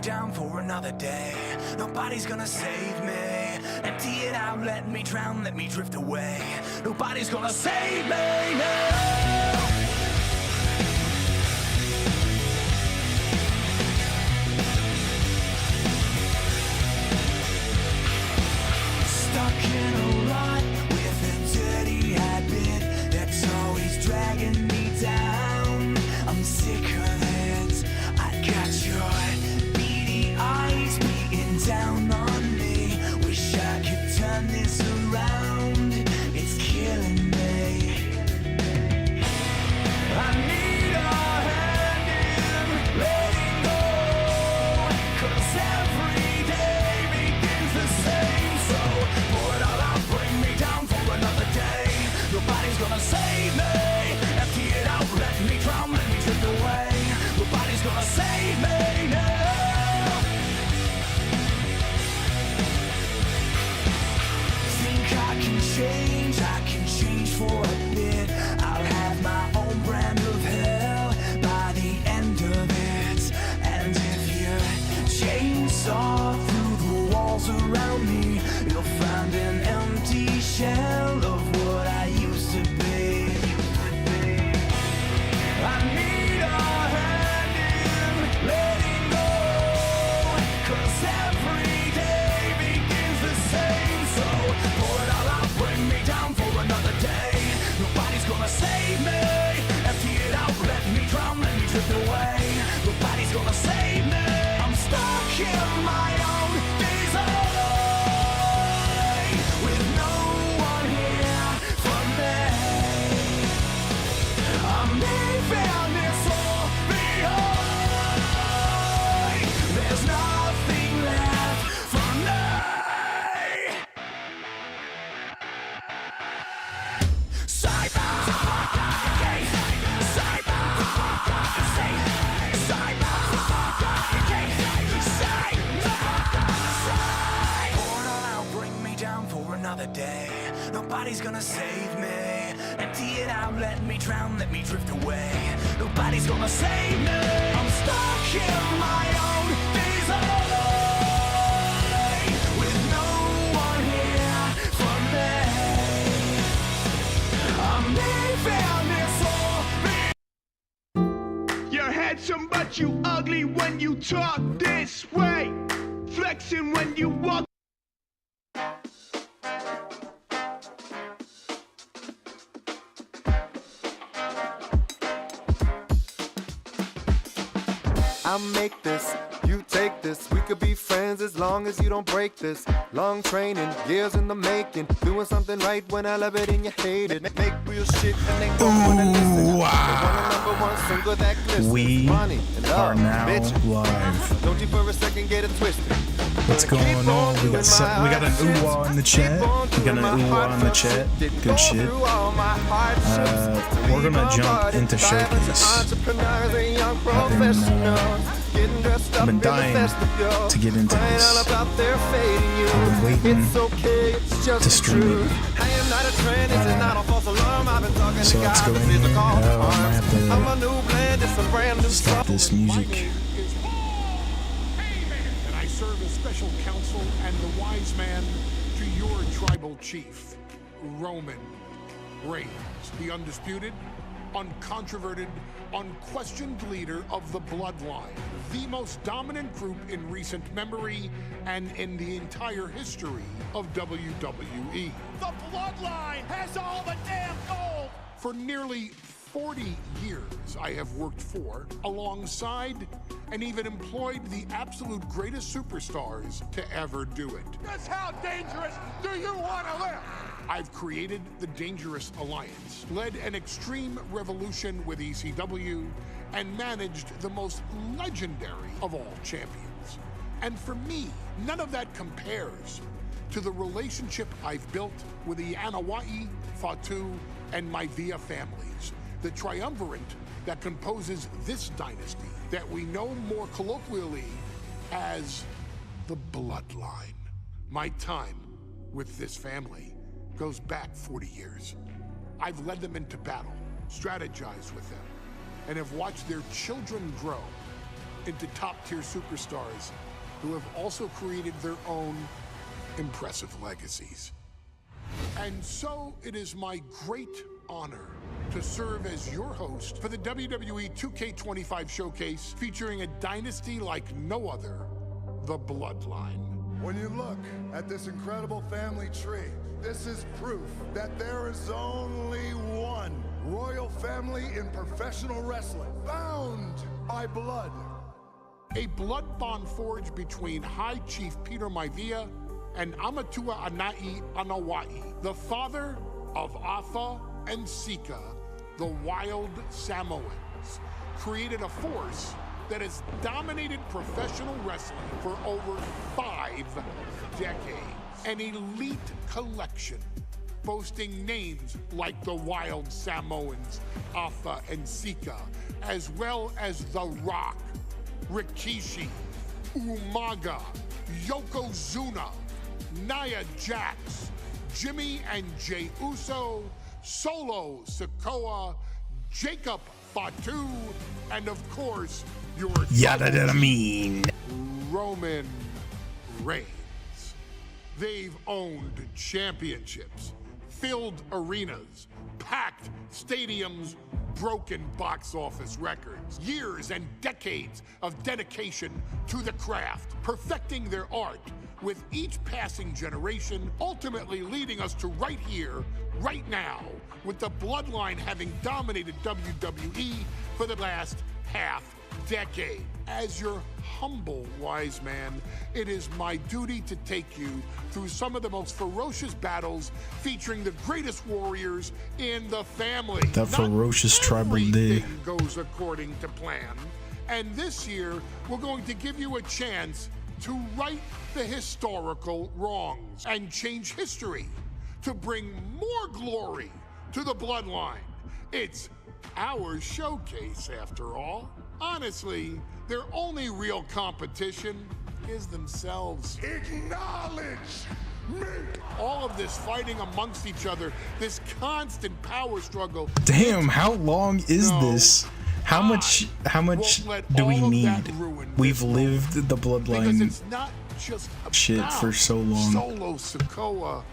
down for another day. Nobody's gonna save me. Empty it out, let me drown, let me drift away. Nobody's gonna save me now. Stuck in a rut with a dirty habit that's always dragging me down. I'm sick of it. I got your beady eyes beating down on me. Wish I could turn this around. It's killing me. I need a hand in letting go, 'cause every day begins the same. So pour it all out, bring me down for another day. Nobody's gonna save me. Empty it out, let me drown, let me drift away. Nobody's gonna save me now. Think I can change for a bit. I'll have my own brand of hell by the end of it. And if you chainsaw through the walls around me, you'll find an empty shell of what I used to be. I need a hand in letting go, 'cause every day begins the same. So pour it all out, bring me down for another day. Nobody's gonna save me. Empty it out, let me drown, let me drift away. Nobody's gonna save me. I'm stuck in my own design with no one here for me. I'm leaving this all behind. There's nothing left for me. Pour it all out, bring me down for another day. Nobody's gonna save me. Empty it out, let me drown, let me drift away. Nobody's gonna save me. I'm stuck in my own design with no one here for me. I'm leaving this all behind. You're handsome, but you ugly when you talk this way. Flexing when you walk. I'll make this, you take this. We could be friends as long as you don't break this. Long training, years in the making. Doing something right when I love it and you hate it. Make real shit and they don't wanna listen. They want a number one single that glistens. We Money and love, are now bitch. live. Don't you for a second get it twisted. What's going on? We got an ooh-wah in the chat. We got an ooh-wah in the chat. Good shit. We're gonna jump into Showcase. I've been dying to get into this. I've been waiting to stream it. So let's go in here. I might have to stop this music. And I serve as special counsel and the wise man to your tribal chief, Roman Reigns, the undisputed, uncontroverted, unquestioned leader of the Bloodline, the most dominant group in recent memory and in the entire history of WWE. The Bloodline has all the damn gold! For nearly 40 years, I have worked for, alongside, and even employed the absolute greatest superstars to ever do it. Just how dangerous do you want to live? I've created the Dangerous Alliance, led an extreme revolution with ECW, and managed the most legendary of all champions. And for me, none of that compares to the relationship I've built with the Anoa'i, Fatu, and Maivia families, the triumvirate that composes this dynasty that we know more colloquially as the Bloodline. My time with this family goes back 40 years. I've led them into battle, strategized with them, and have watched their children grow. into top-tier superstars who have also created their own impressive legacies. And so it is my great honor to serve as your host for the WWE 2K25 showcase featuring a dynasty like no other, the Bloodline. When you look at this incredible family tree, this is proof that there is only one royal family in professional wrestling, bound by blood. A blood bond forged between High Chief Peter Maivia and Amatua Anai Anoa'i, the father of Afa and Sika, the wild Samoans, created a force that has dominated professional wrestling for over 5 decades. An elite collection boasting names like the wild Samoans, Afa and Sika, as well as The Rock, Rikishi, Umaga, Yokozuna, Nia Jax, Jimmy and Jey Uso, Solo Sikoa, Jacob Fatu, and of course, your Roman Reigns. They've owned championships, filled arenas, packed stadiums, broken box office records, years and decades of dedication to the craft, perfecting their art with each passing generation, ultimately leading us to right here, right now, with the Bloodline having dominated WWE for the last half decade. As your humble wise man, it is my duty to take you through some of the most ferocious battles featuring the greatest warriors in the family. That ferocious tribal day goes according to plan. And this year, we're going to give you a chance to right the historical wrongs and change history to bring more glory to the Bloodline. It's our showcase, after all. Honestly, their only real competition is themselves. Acknowledge me! All of this fighting amongst each other, this constant power struggle. Damn, how long is this? How much do we need? We've lived the Bloodline it's not just shit for so long. Solo Sikoa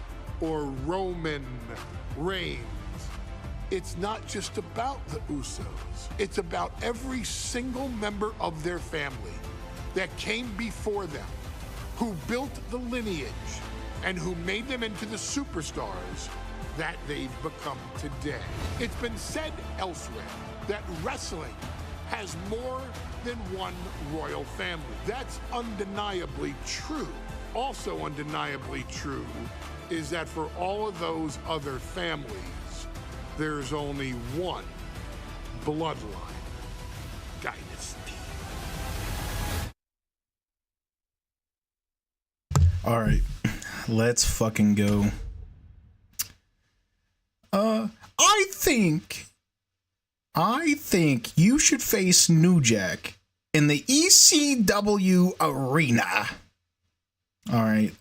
or Roman Reigns. It's not just about the Usos. It's about every single member of their family that came before them, who built the lineage and who made them into the superstars that they've become today. It's been said elsewhere that wrestling has more than one royal family. That's undeniably true. Also undeniably true is that for all of those other families, there's only one Bloodline dynasty. All right, let's fucking go. I think you should face New Jack in the ECW arena. All right,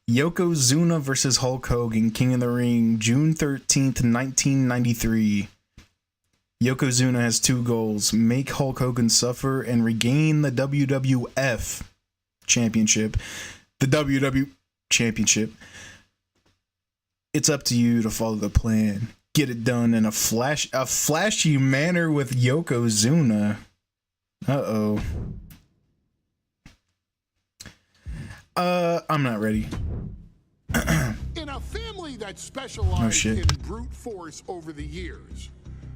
Yokozuna versus Hulk Hogan, King of the Ring, June 13th, 1993. Yokozuna has 2 goals: make Hulk Hogan suffer and regain the WWF Championship. The WW Championship. It's up to you to follow the plan. Get it done in a flashy manner with Yokozuna. Uh-oh. I'm not ready. In a family that specialized in brute force over the years,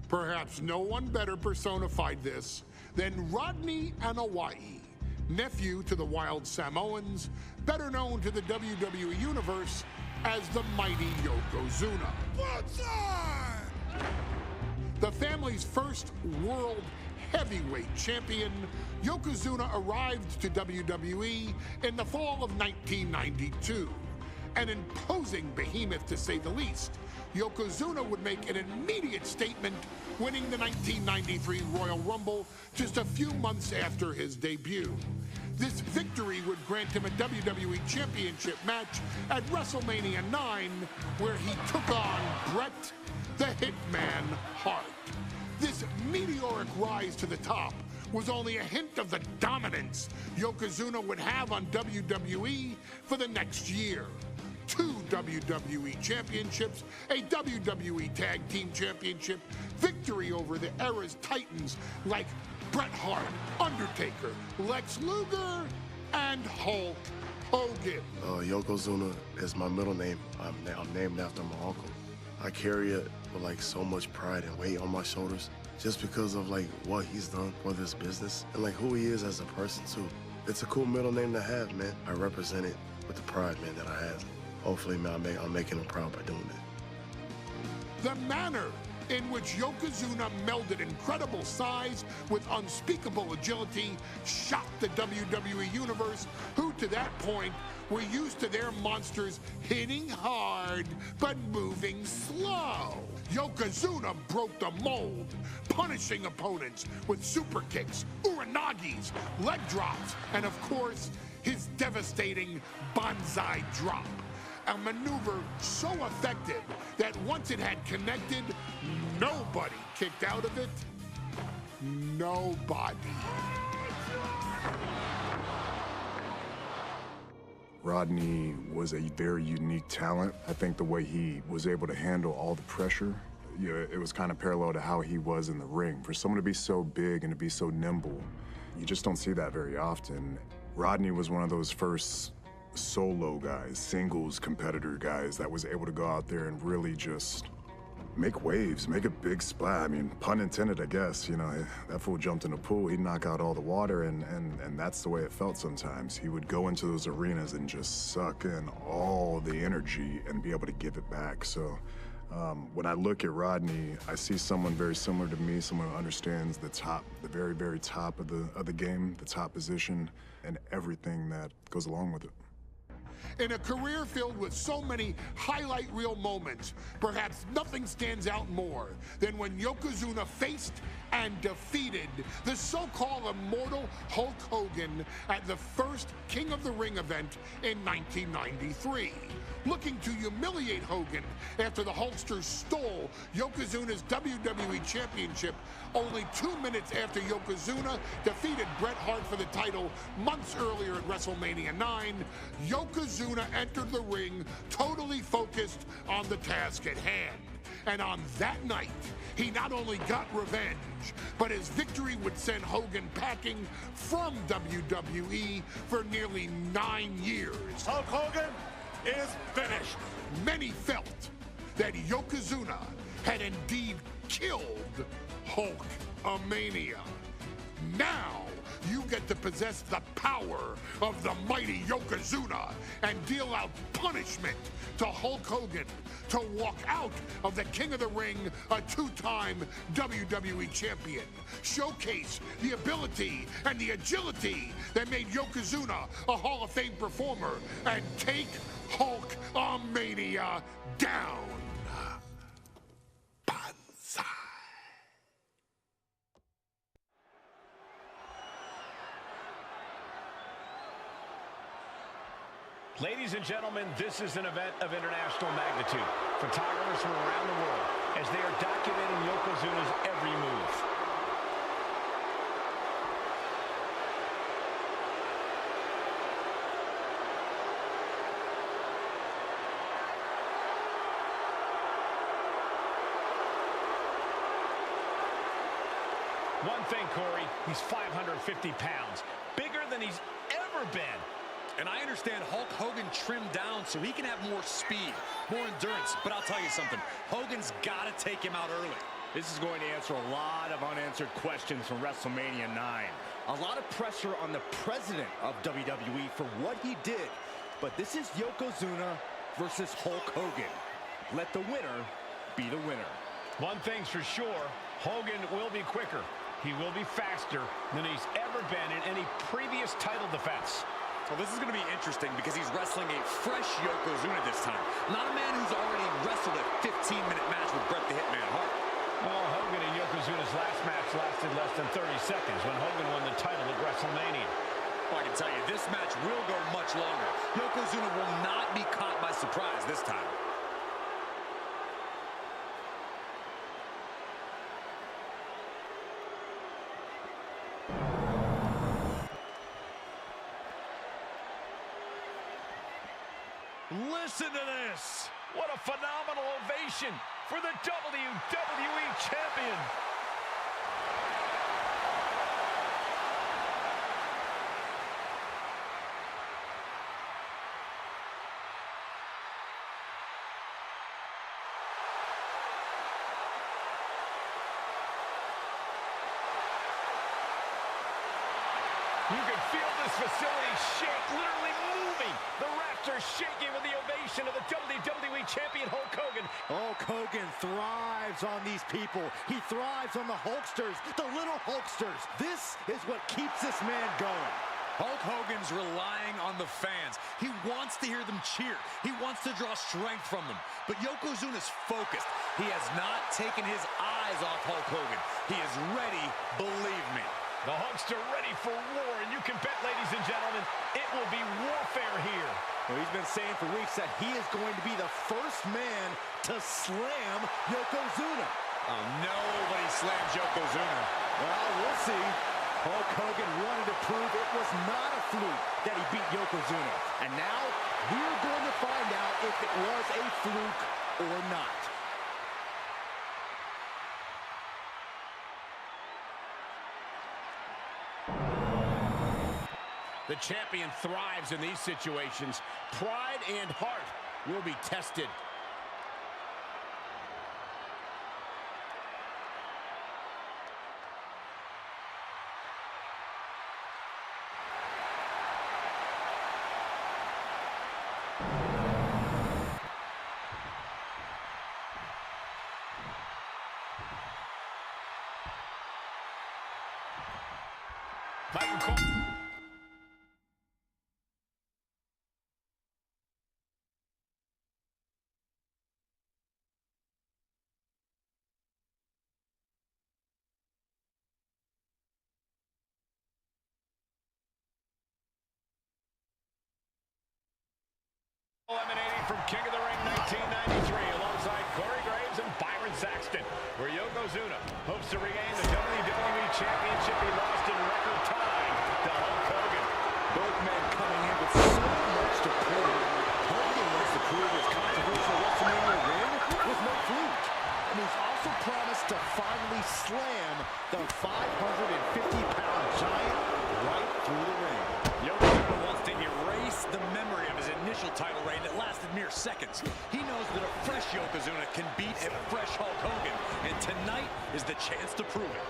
perhaps no one better personified this than Rodney Anoa'i, nephew to the Wild Samoans, better known to the WWE Universe as the mighty Yokozuna. The family's first world heavyweight champion, Yokozuna arrived to WWE in the fall of 1992. An imposing behemoth, to say the least, Yokozuna would make an immediate statement, winning the 1993 Royal Rumble just a few months after his debut. This victory would grant him a WWE Championship match at WrestleMania 9, where he took on Bret the Hitman Hart. This meteoric rise to the top was only a hint of the dominance Yokozuna would have on WWE for the next year. 2 WWE championships, a WWE Tag Team Championship, victory over the era's titans like Bret Hart, Undertaker, Lex Luger, and Hulk Hogan. Yokozuna is my middle name. I'm named after my uncle. I carry it with like so much pride and weight on my shoulders just because of like what he's done for this business and like who he is as a person too. It's a cool middle name to have, man. I represent it with the pride, man, that I have. Hopefully, man, I'm making him proud by doing it. The manner in which Yokozuna melded incredible size with unspeakable agility shocked the WWE Universe, who to that point were used to their monsters hitting hard but moving slow. Yokozuna broke the mold, punishing opponents with super kicks, uranagis, leg drops, and of course, his devastating banzai drop. A maneuver so effective that once it had connected, nobody kicked out of it. Nobody. Rodney was a very unique talent. I think the way he was able to handle all the pressure, it was kind of parallel to how he was in the ring. For someone to be so big and to be so nimble, you just don't see that very often. Rodney was one of those first solo guys, singles competitor guys that was able to go out there and really just make waves, make a big splash. I mean, pun intended, I guess. You know, that fool jumped in a pool, he'd knock out all the water, and that's the way it felt sometimes. He would go into those arenas and just suck in all the energy and be able to give it back. So when I look at Rodney, I see someone very similar to me, someone who understands the top, the very, very top of the game, the top position, and everything that goes along with it. In a career filled with so many highlight reel moments, perhaps nothing stands out more than when Yokozuna faced and defeated the so-called immortal Hulk Hogan at the first King of the Ring event in 1993. Looking to humiliate Hogan after the Hulkster stole Yokozuna's WWE Championship only 2 minutes after Yokozuna defeated Bret Hart for the title months earlier at WrestleMania 9, Yokozuna entered the ring totally focused on the task at hand. And on that night, he not only got revenge, but his victory would send Hogan packing from WWE for nearly 9 years. Hulk Hogan is finished. Many felt that Yokozuna had indeed killed Hulkamania. Now, you get to possess the power of the mighty Yokozuna and deal out punishment to Hulk Hogan to walk out of the King of the Ring, a 2-time WWE champion. Showcase the ability and the agility that made Yokozuna a Hall of Fame performer and take Hulkamania down. Banzai. Ladies and gentlemen, this is an event of international magnitude. Photographers from around the world as they are documenting Yokozuna's every move. One thing, Corey, he's 550 pounds, bigger than he's ever been. And I understand Hulk Hogan trimmed down so he can have more speed, more endurance. But I'll tell you something, Hogan's got to take him out early. This is going to answer a lot of unanswered questions from WrestleMania 9. A lot of pressure on the president of WWE for what he did. But this is Yokozuna versus Hulk Hogan. Let the winner be the winner. One thing's for sure, Hogan will be quicker. He will be faster than he's ever been in any previous title defense. Well, this is going to be interesting because he's wrestling a fresh Yokozuna this time. Not a man who's already wrestled a 15-minute match with Bret the Hitman Hart. Well, Hogan and Yokozuna's last match lasted less than 30 seconds when Hogan won the title at WrestleMania. Well, I can tell you, this match will go much longer. Yokozuna will not be caught by surprise this time. Listen to this. What a phenomenal ovation for the WWE Champion. You can feel this facility shake, literally moving. The rafters shaking with the ovation of the WWE Champion Hulk Hogan. Hulk Hogan thrives on these people. He thrives on the Hulksters, the little Hulksters. This is what keeps this man going. Hulk Hogan's relying on the fans. He wants to hear them cheer. He wants to draw strength from them. But Yokozuna's focused. He has not taken his eyes off Hulk Hogan. He is ready, believe me. The Hulkster ready for war, and you can bet, ladies and gentlemen, it will be warfare here. Well, he's been saying for weeks that he is going to be the first man to slam Yokozuna. Oh, nobody slams Yokozuna. Well, we'll see. Hulk Hogan wanted to prove it was not a fluke that he beat Yokozuna. And now, we're going to find out if it was a fluke or not. The champion thrives in these situations. Pride and heart will be tested. Eliminating from King of the Ring 1993 alongside Corey Graves and Byron Saxton, where Yokozuna hopes to regain the WWE Championship he lost in record time to Hulk Hogan. Both men coming in with so much to prove. Hogan wants to prove his controversial WrestleMania win was no fluke. And he's also promised to finally slam the 550-pound giant right through the ring. Yokozuna wants to erase the memory of his initial title reign that lasted mere seconds. He knows that a fresh Yokozuna can beat a fresh Hulk Hogan, and tonight is the chance to prove it.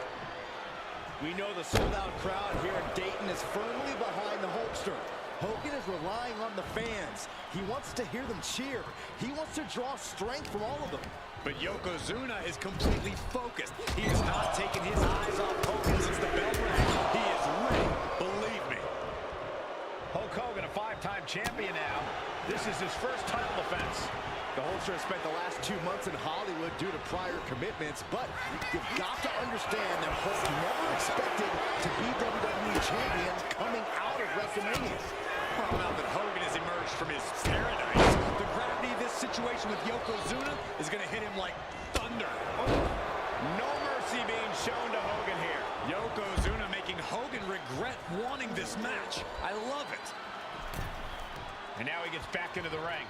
We know the sold-out crowd here in Dayton is firmly behind the Hulkster. Hogan is relying on the fans. He wants to hear them cheer. He wants to draw strength from all of them. But Yokozuna is completely focused. He has not taken his eyes off Hogan since the bell rang. He is ready, believe me. Hulk Hogan, a five-time champion now. This is his first title defense. The Hulkster has spent the last 2 months in Hollywood due to prior commitments, but you've got to understand that Hulk never expected to be WWE champion coming out of WrestleMania. Well, now that Hogan has emerged from his paradise, the gravity of this situation with Yokozuna is going to hit him like thunder. No mercy being shown to Hogan here. Yokozuna making Hogan regret wanting this match. I love it. And now he gets back into the ring.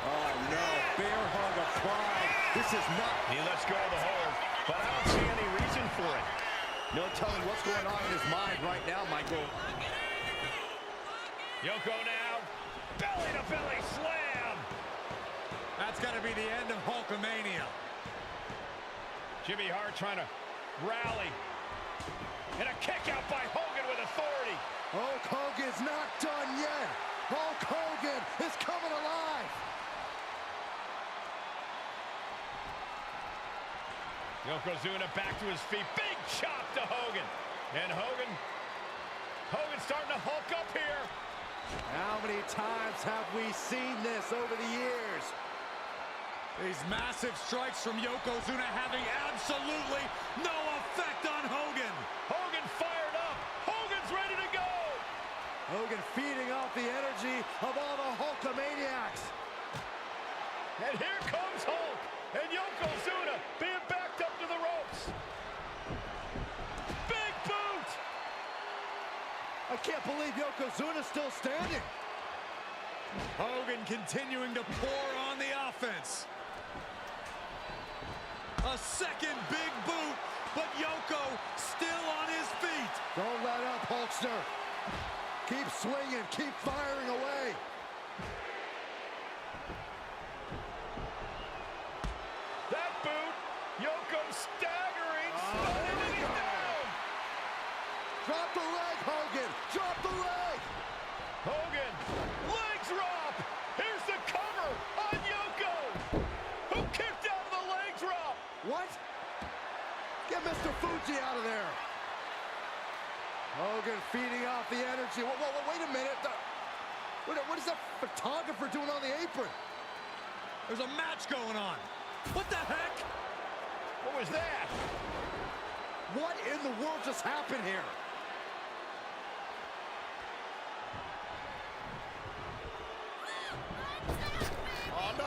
Oh no, bear hug of pride. This is not... He lets go of the hold, but I don't see any reason for it. No telling what's going on in his mind right now, Michael. Yoko now, belly-to-belly slam. That's got to be the end of Hulkamania. Jimmy Hart trying to rally. And a kick out by Hogan with authority. Hulk Hogan's not done yet. Hulk Hogan is coming alive. Yokozuna back to his feet. Big chop to Hogan. And Hogan's starting to hulk up here. How many times have we seen this over the years? These massive strikes from Yokozuna having absolutely no effect on Hogan. Hogan fired up. Hogan's ready to go. Hogan feeding off the energy of all the Hulkamaniacs. And here comes Hulk. And Yokozuna being backed up to the ropes. Big boot. I can't believe Yokozuna's still standing. Hogan continuing to pour on the offense. A second big boot, but Yoko still on his feet. Don't let up, Hulkster. Keep swinging, keep firing away. That boot, Yoko staggering, spinning, and he's down. Drop the leg, Hogan. Drop the leg. Hogan, leg drop. Here's the cover on Yoko, who kicked out of the leg drop. What? Get Mr. Fuji out of there. Hogan feeding off the energy. Whoa, wait a minute. What is that photographer doing on the apron? There's a match going on. What the heck? What was that? What in the world just happened here? Oh, no.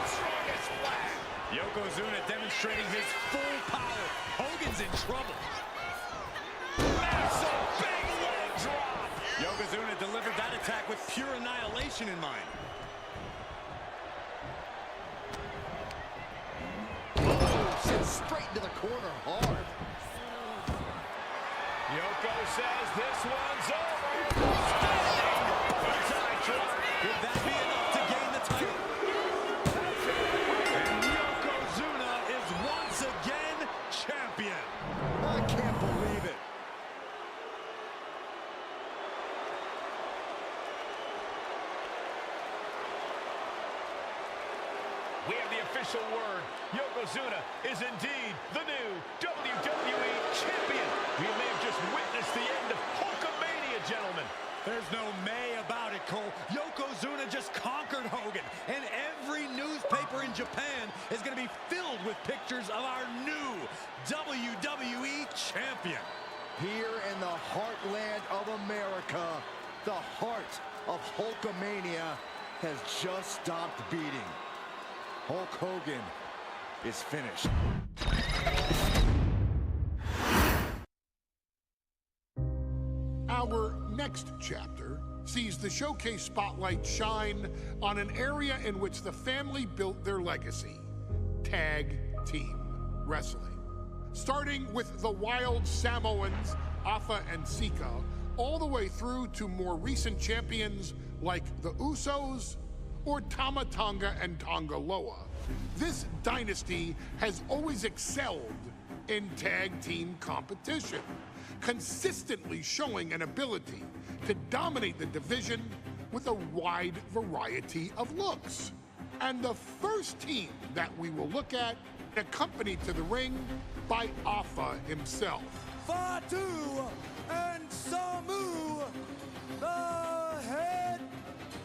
Strongest flat. Yokozuna demonstrating his full power. Hogan's in trouble. Massive big leg drop. Yokozuna delivered that attack with pure annihilation in mind. Sits straight into the corner hard. Yoko says this one's over. Standing drop. Would that be enough to gain the title? And Yokozuna is once again champion. I can't believe it. We have the official word. Yokozuna is indeed the new WWE Champion. We may have just witnessed the end of Hulkamania, gentlemen. There's no may about it, Cole. Yokozuna just conquered Hogan, and every newspaper in Japan is going to be filled with pictures of our new WWE Champion. Here in the heartland of America, the heart of Hulkamania has just stopped beating. Hulk Hogan is finished. Our next chapter sees the showcase spotlight shine on an area in which the family built their legacy: tag team wrestling. Starting with the Wild Samoans, Alpha and Sika, all the way through to more recent champions like the Usos or Tama Tonga and Tonga Loa. This dynasty has always excelled in tag team competition, consistently showing an ability to dominate the division with a wide variety of looks. And the first team that we will look at, accompanied to the ring by Alpha himself. Fatu and Samu, the Head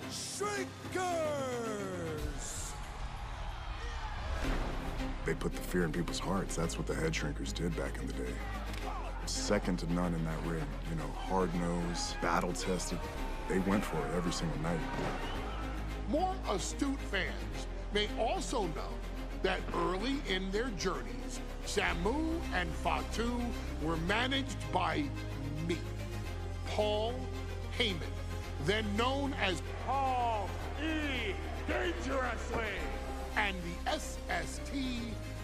Shrinkers. They put the fear in people's hearts. That's what the Head Shrinkers did back in the day. Second to none in that ring. You know, hard-nosed, battle-tested. They went for it every single night. More astute fans may also know that early in their journeys, Samu and Fatu were managed by me, Paul Heyman, then known as Paul E. Dangerously, and the SST,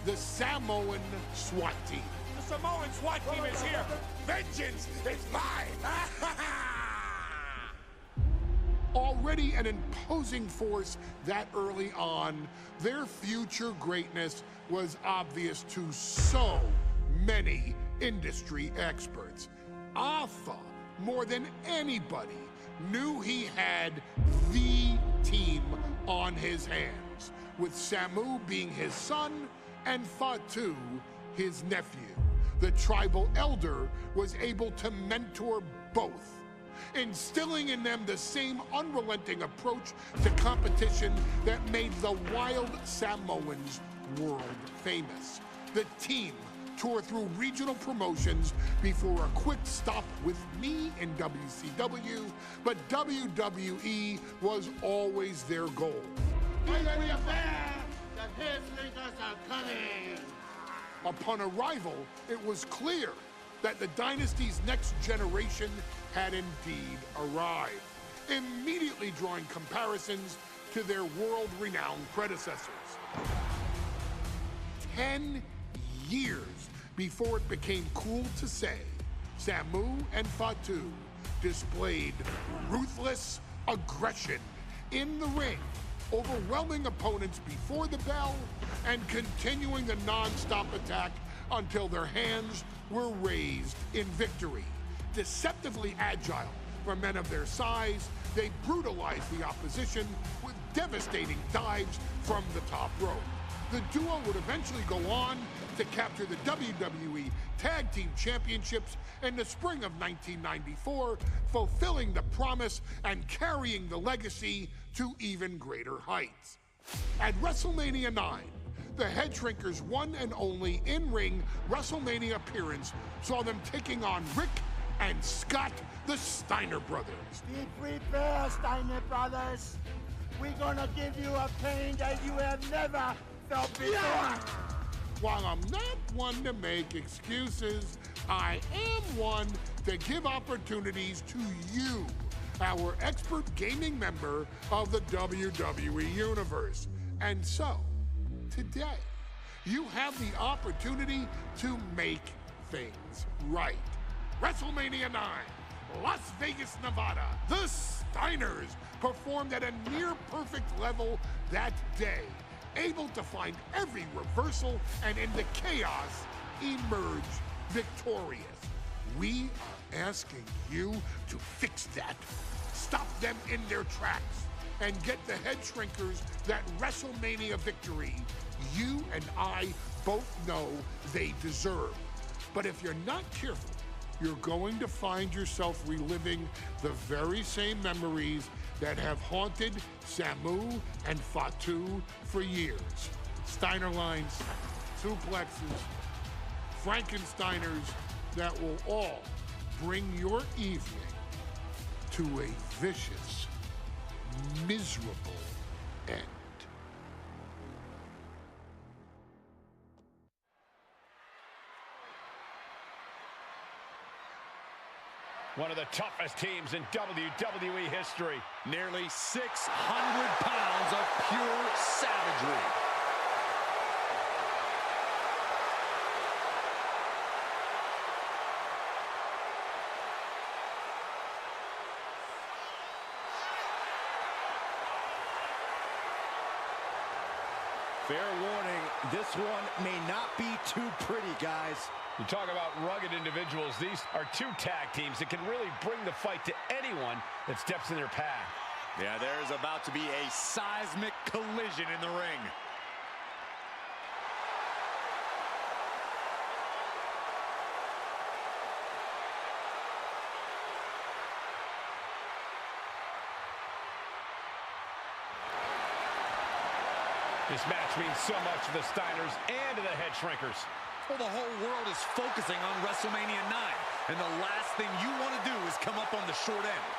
the Samoan SWAT team. The Samoan SWAT team is here. Vengeance is mine. Already an imposing force that early on, their future greatness was obvious to so many industry experts. Alpha, more than anybody, knew he had the team on his hands, with Samu being his son and Fatu his nephew. The tribal elder was able to mentor both, instilling in them the same unrelenting approach to competition that made the Wild Samoans world famous. The team toured through regional promotions before a quick stop with me in WCW, but WWE was always their goal. Upon arrival, it was clear that the dynasty's next generation had indeed arrived. immediately drawing comparisons to their world-renowned predecessors. 10 years before it became cool to say, Samu and Fatu displayed ruthless aggression in the ring, overwhelming opponents before the bell and continuing the non-stop attack until their hands were raised in victory. Deceptively agile for men of their size, they brutalized the opposition with devastating dives from the top rope. The duo would eventually go on to capture the WWE Tag Team Championships in the spring of 1994, fulfilling the promise and carrying the legacy to even greater heights. At WrestleMania 9, the Head Shrinkers' one and only in-ring WrestleMania appearance saw them taking on Rick and Scott, the Steiner brothers. Be prepared, Steiner brothers. We're gonna give you a pain that you have never felt before. Yeah! While I'm not one to make excuses, I am one to give opportunities to you, our expert gaming member of the WWE Universe. And so, today, you have the opportunity to make things right. WrestleMania 9, Las Vegas, Nevada. The Steiners performed at a near-perfect level that day, able to find every reversal and in the chaos emerge victorious. We are asking you to fix that, stop them in their tracks, and get the Head Shrinkers that WrestleMania victory you and I both know they deserve. But if you're not careful, you're going to find yourself reliving the very same memories that have haunted Samu and Fatu for years. Steiner lines, suplexes, Frankensteiners that will all bring your evening to a vicious, miserable end. One of the toughest teams in WWE history. Nearly 600 pounds of pure savagery. Fair warning, this one may not be too pretty, guys. You talk about rugged individuals. These are two tag teams that can really bring the fight to anyone that steps in their path. Yeah, there's about to be a seismic collision in the ring. This match means so much to the Steiners and to the Head Shrinkers. Well, the whole world is focusing on WrestleMania 9, and the last thing you want to do is come up on the short end.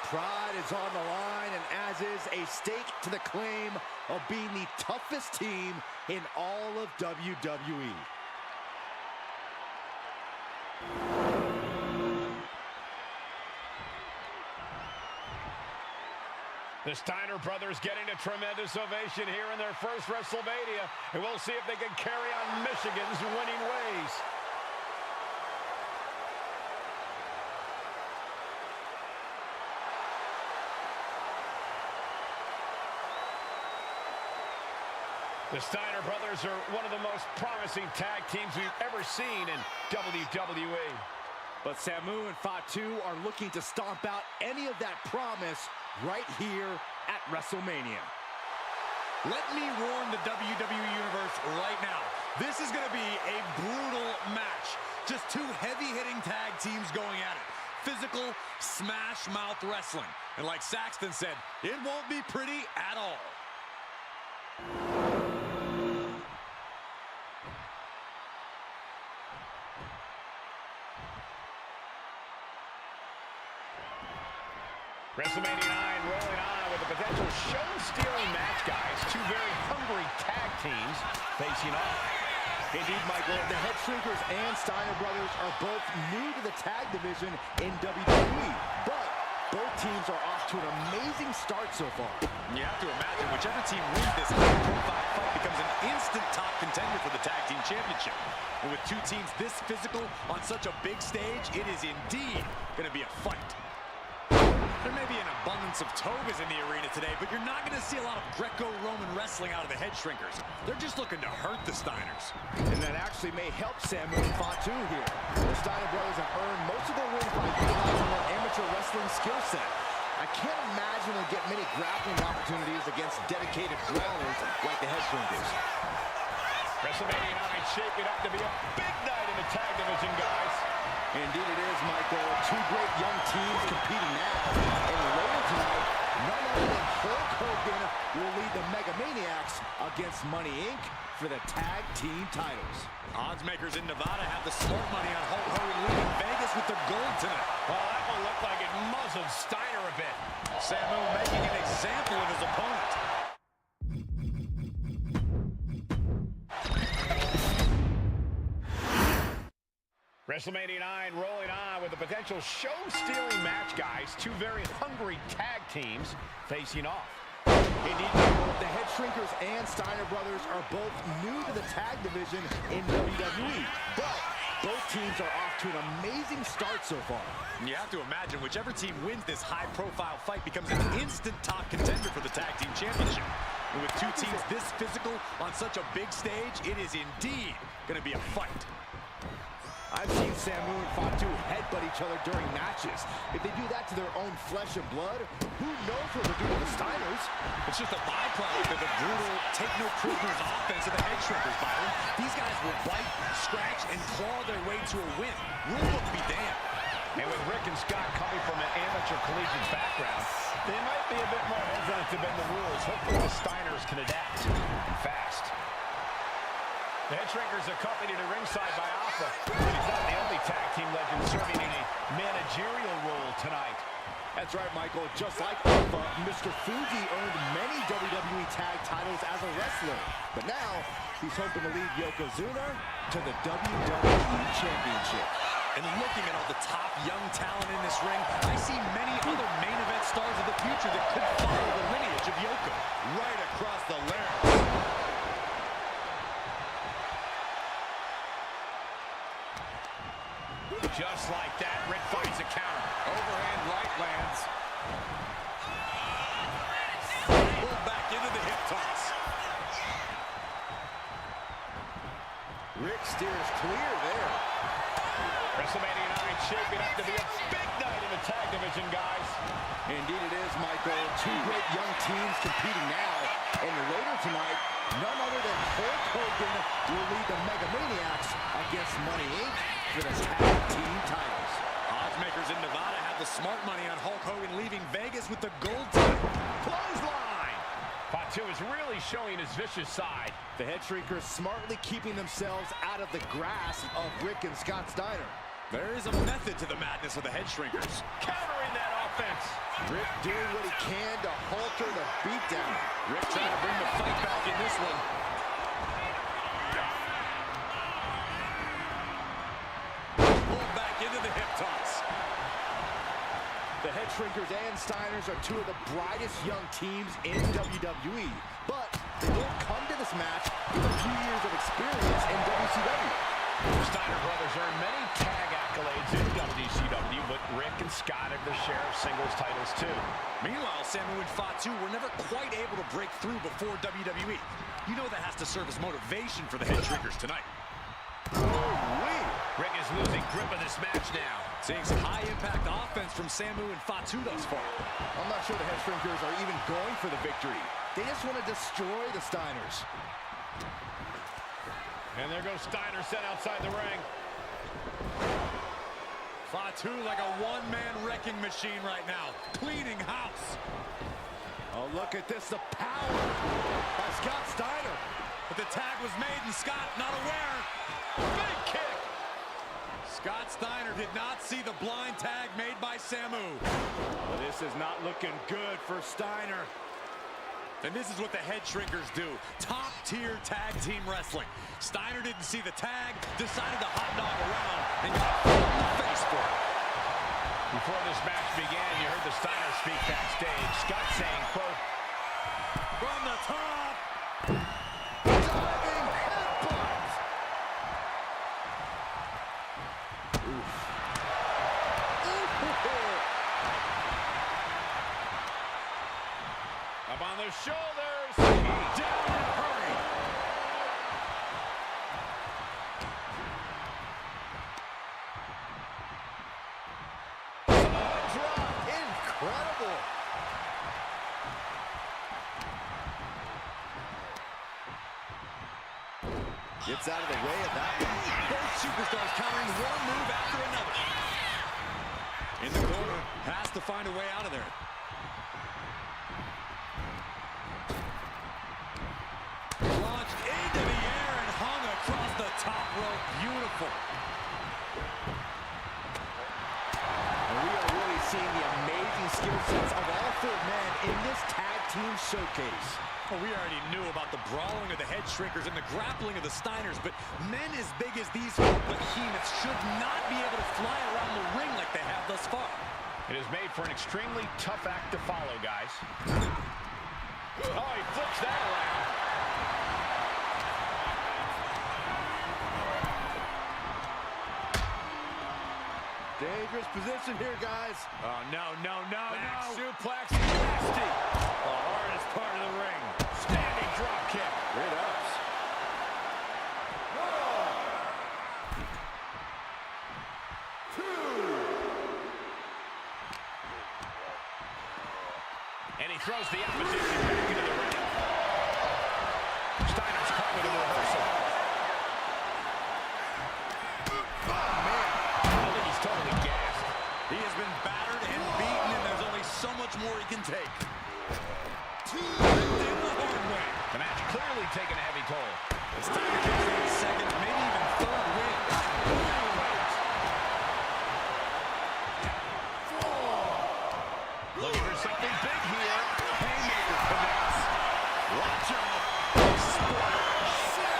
Pride is on the line, and as is a stake to the claim of being the toughest team in all of WWE. The Steiner brothers getting a tremendous ovation here in their first WrestleMania, and we'll see if they can carry on Michigan's winning ways. The Steiner brothers are one of the most promising tag teams we've ever seen in WWE. But Samu and Fatu are looking to stomp out any of that promise right here at WrestleMania. Let me warn the WWE Universe right now. This is going to be a brutal match. Just two heavy-hitting tag teams going at it. Physical, smash-mouth wrestling. And like Saxton said, it won't be pretty at all. WrestleMania 9 rolling on with a potential show-stealing match, guys. Two very hungry tag teams facing off. Indeed, Michael, the Head Shrinkers and Steiner brothers are both new to the tag division in WWE. But Both teams are off to an amazing start so far. You have to imagine whichever team wins this high-profile fight becomes an instant top contender for the tag team championship. And with two teams this physical on such a big stage, it is indeed going to be a fight. There may be an abundance of togas in the arena today, but you're not going to see a lot of Greco-Roman wrestling out of the head shrinkers. They're just looking to hurt the Steiners. And that actually may help Samu and Fatu here. The Steiner brothers have earned most of their wins by utilizing their amateur wrestling skill set. I can't imagine they'll get many grappling opportunities against dedicated brawlers like the head shrinkers. WrestleMania 9 shaping up to be a big night in the tag division, guys. Indeed it is, Michael. Two great young teams competing now. And later tonight, none other than Hulk Hogan will lead the Mega Maniacs against Money Inc. for the tag team titles. Odds makers in Nevada have the smart money on Hulk Hogan leading Vegas with the gold tonight. Well, that one looked like it muzzled Steiner a bit. Samu making an example of his opponent. WrestleMania 9 rolling on with a potential show-stealing match, guys. Two very hungry tag teams facing off. Indeed, the head shrinkers and Steiner brothers are both new to the tag division in WWE, but both teams are off to an amazing start so far. You have to imagine whichever team wins this high-profile fight becomes an instant top contender for the tag team championship. And with two teams this physical on such a big stage, it is indeed going to be a fight. I've seen Samu and Fatu headbutt each other during matches. If they do that to their own flesh and blood, who knows what they'll do to the Steiners? It's just a byproduct of the brutal take-no-prisoners offense of the head shrinkers, Byron. These guys will bite, scratch, and claw their way to a win. Rule book be damned. And with Rick and Scott coming from an amateur collegiate background, they might be a bit more hesitant to bend the rules. Hopefully the Steiners can adapt fast. The head shrinkers accompanied at ringside by Alpha, but he's not the only tag team legend serving in a managerial role tonight. That's right, Michael. Just like Alpha, Mr. Fuji earned many WWE tag titles as a wrestler. But now, he's hoping to lead Yokozuna to the WWE Championship. And looking at all the top young talent in this ring, I see many other main event stars of the future that could follow the lineage of Yoko. Right across the larynx. Just like that, Rick finds a counter. Overhand right lands. Pulled back into the hip toss. Rick steers clear there. WrestleMania 9 shaping up to be a big night in the tag division, guys. Indeed it is, Michael. Two great young teams competing now. And later tonight, none other than Hulk Hogan will lead the Mega Maniacs against Money Inc. for the tag team titles. Odds makers in Nevada have the smart money on Hulk Hogan leaving Vegas with the gold title. Clothesline! Fatu is really showing his vicious side. The head shrinkers smartly keeping themselves out of the grasp of Rick and Scott Steiner. There is a method to the madness of the head shrinkers. Countering that offense. Rick doing what he can to halter the beatdown. Rick trying to bring the fight back in this one. Pulled back into the hip toss. The head shrinkers and Steiners are two of the brightest young teams in WWE. But they don't come to this match with a few years of experience in WCW. The Steiner brothers earned many tag accolades in WCW, but Rick and Scott have their share of singles titles too. Meanwhile, Samu and Fatu were never quite able to break through before WWE. You know that has to serve as motivation for the head shrinkers tonight. Rick is losing grip of this match now. Seeing some high-impact offense from Samu and Fatu thus far. I'm not sure the head shrinkers are even going for the victory. They just want to destroy the Steiners. And there goes Steiner set outside the ring. Fatu like a one-man wrecking machine right now. Cleaning house. Oh, look at this, the power by Scott Steiner. But the tag was made and Scott not aware. Big kick. Scott Steiner did not see the blind tag made by Samu. Well, this is not looking good for Steiner. And this is what the head shrinkers do. Top-tier tag team wrestling. Steiner didn't see the tag, decided to hot dog around, and got in the face for it. Before this match began, you heard the Steiners speak backstage. Scott saying, quote, From the top. Diving headbutt. Oof. up on the shoulders. Down in a hurry. Drop. Incredible. Gets out of the way of that one. Both superstars countering one move after another. In the corner, has to find a way out of there. Launched into the air and hung across the top rope. Beautiful. And we are really seeing the amazing skill sets of all four men in this tag team showcase. Well, we already knew about the brawling of the head shrinkers and the grappling of the Steiners, but men as big as these behemoths should not be able to fly around the ring like they have thus far. It is made for an extremely tough act to follow, guys. Oh, he flips that around. Dangerous position here, guys. Oh, no, no, no, Back no. suplex, nasty. The hardest part of the ring. Standing drop kick. Great ups. And he throws the opposition back into the ring. Steiner's caught with a reversal. Oh, man. I think he's totally gassed. He has been battered and beaten, and there's only so much more he can take. The match clearly taking a heavy toll. It's time to catch that second, maybe even third win. Looking for something big here. Haymaker connects. Watch out.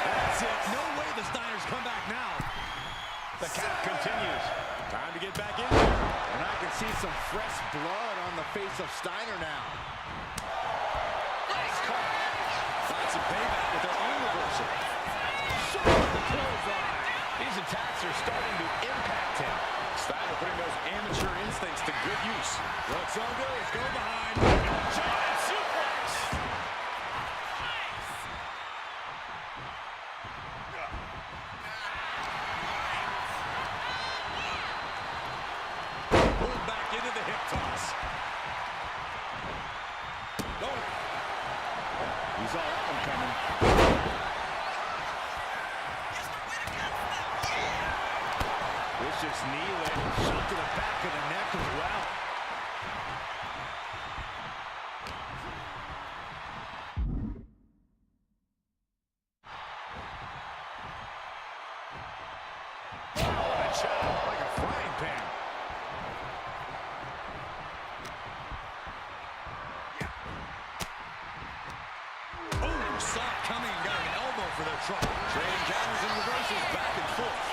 That's it. No way the Steiners come back now. The count continues. Time to get back in there. And I can see some fresh blood on the face of Steiner now. Nice call. Find some payback with their own reversal. The clothesline. These attacks are starting to impact him. Steiner putting those amateur instincts to good use. Looks so good. Go behind. Giant suplex. Pulled back into the hip toss. Oh. He's all up and coming. Vicious knee lift. Shot to the back of the neck as well. What a shot. Like a frying pan. Oh, saw it coming and got an elbow for their trouble. Trading counters and reversals back and forth.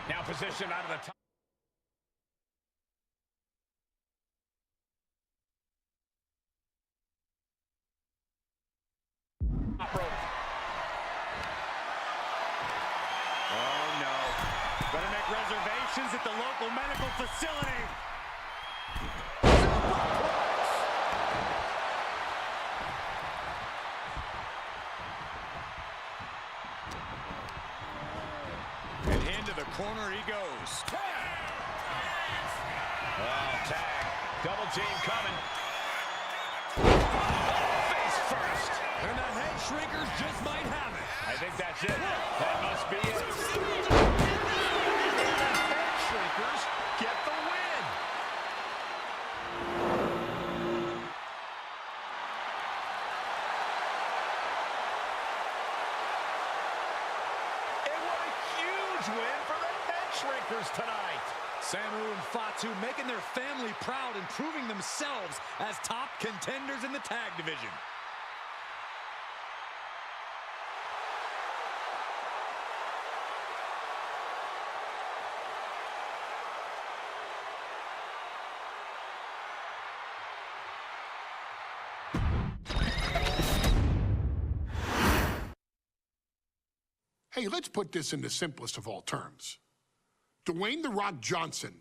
Now positioned out of the top. Top rope. Oh, no. Better make reservations at the local medical facility. And into the corner he goes. Oh, tag. Double team coming. Face first. And the head shrinkers just might have it. I think that's it. That must be it. Head shrinkers get the win. And what a huge win for the head shrinkers tonight. Samu and Fatu making their family proud and proving themselves as top contenders in the tag division. Hey, let's put this in the simplest of all terms. Dwayne "The Rock" Johnson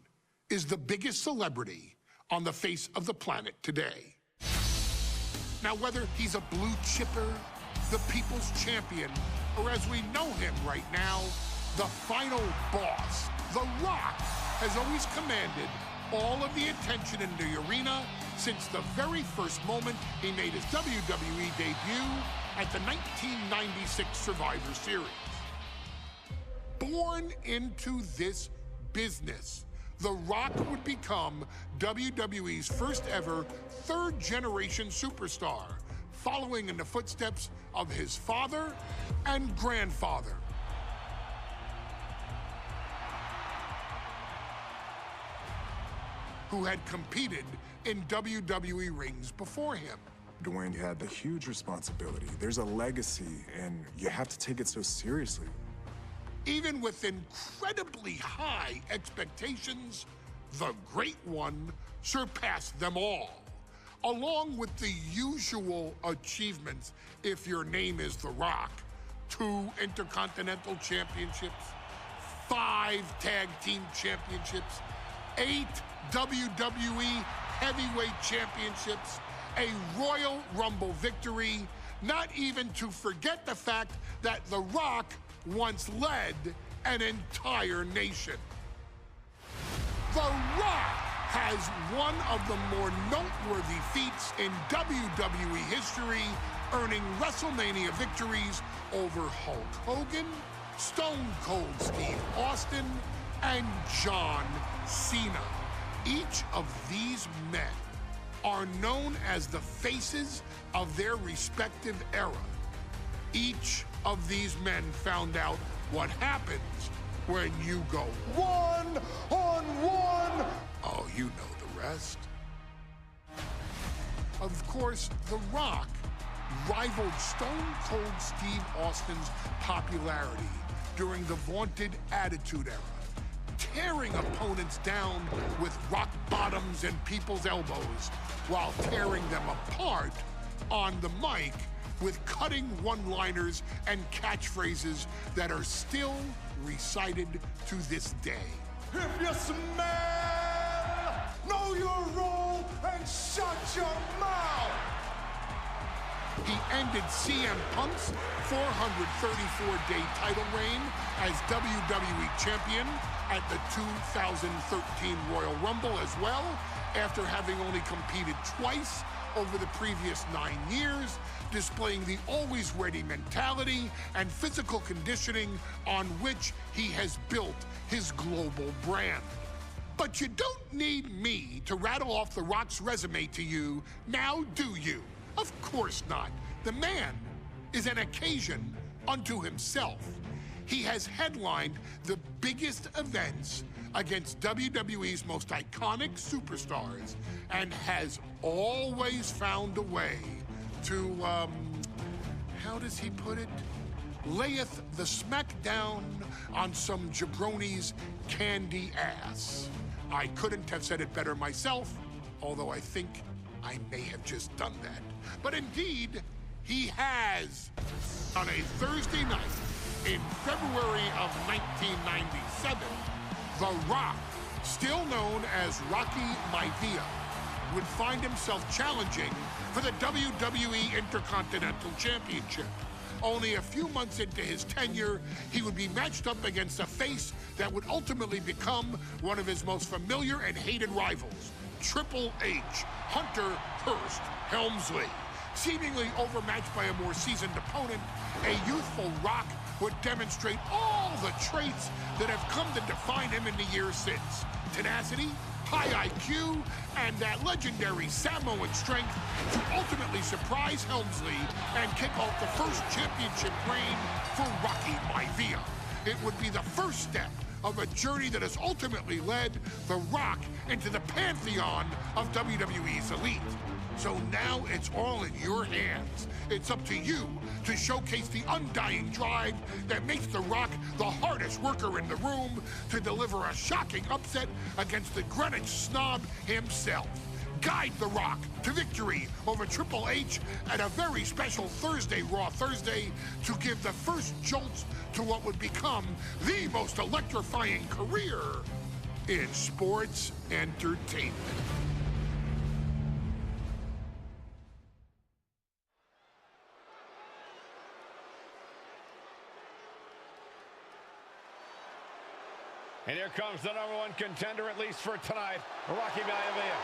is the biggest celebrity on the face of the planet today. Now, whether he's a blue chipper, the people's champion, or as we know him right now, the final boss, The Rock has always commanded all of the attention in the arena since the very first moment he made his WWE debut at the 1996 Survivor Series. Born into this business, The Rock would become WWE's first ever third-generation superstar, following in the footsteps of his father and grandfather. Who had competed in WWE rings before him. Dwayne had the huge responsibility. There's a legacy, and you have to take it so seriously. Even with incredibly high expectations, the Great One surpassed them all, along with the usual achievements if your name is The Rock: 2 Intercontinental Championships, 5 Tag Team Championships, 8 WWE Heavyweight Championships, a Royal Rumble victory, not even to forget the fact that The Rock once led an entire nation. The Rock has one of the more noteworthy feats in WWE history, earning WrestleMania victories over Hulk Hogan, Stone Cold Steve Austin, and John Cena. Each of these men are known as the faces of their respective era. Each of these men found out what happens when you go one-on-one. Oh, you know the rest. Of course, The Rock rivaled Stone Cold Steve Austin's popularity during the vaunted Attitude Era, tearing opponents down with rock bottoms and people's elbows while tearing them apart on the mic with cutting one-liners and catchphrases that are still recited to this day. If you smell, know your role and shut your mouth. He ended CM Punk's 434-day title reign as WWE Champion at the 2013 Royal Rumble as well, after having only competed twice over the previous 9 years, displaying the always-ready mentality and physical conditioning on which he has built his global brand. But you don't need me to rattle off The Rock's resume to you, now do you? Of course not. The man is an occasion unto himself. He has headlined the biggest events against WWE's most iconic superstars and has always found a way to, how does he put it? Layeth the smackdown on some jabroni's candy ass. I couldn't have said it better myself, although I think I may have just done that. But indeed, he has. On a Thursday night in February of 1997, The Rock, still known as Rocky Maivia, would find himself challenging for the WWE Intercontinental Championship. Only a few months into his tenure, he would be matched up against a face that would ultimately become one of his most familiar and hated rivals, Triple H, Hunter Hearst Helmsley. Seemingly overmatched by a more seasoned opponent, a youthful Rock would demonstrate all the traits that have come to define him in the years since. Tenacity, high IQ, and that legendary Samoan strength to ultimately surprise Helmsley and kick off the first championship reign for Rocky Maivia. It would be the first step of a journey that has ultimately led The Rock into the pantheon of WWE's elite. So now it's all in your hands. It's up to you to showcase the undying drive that makes The Rock the hardest worker in the room to deliver a shocking upset against the Greenwich snob himself. guide The Rock to victory over Triple H at a very special Thursday, Raw Thursday, to give the first jolt to what would become the most electrifying career in sports entertainment. And here comes the #1 contender, at least for tonight, Rocky Maivia.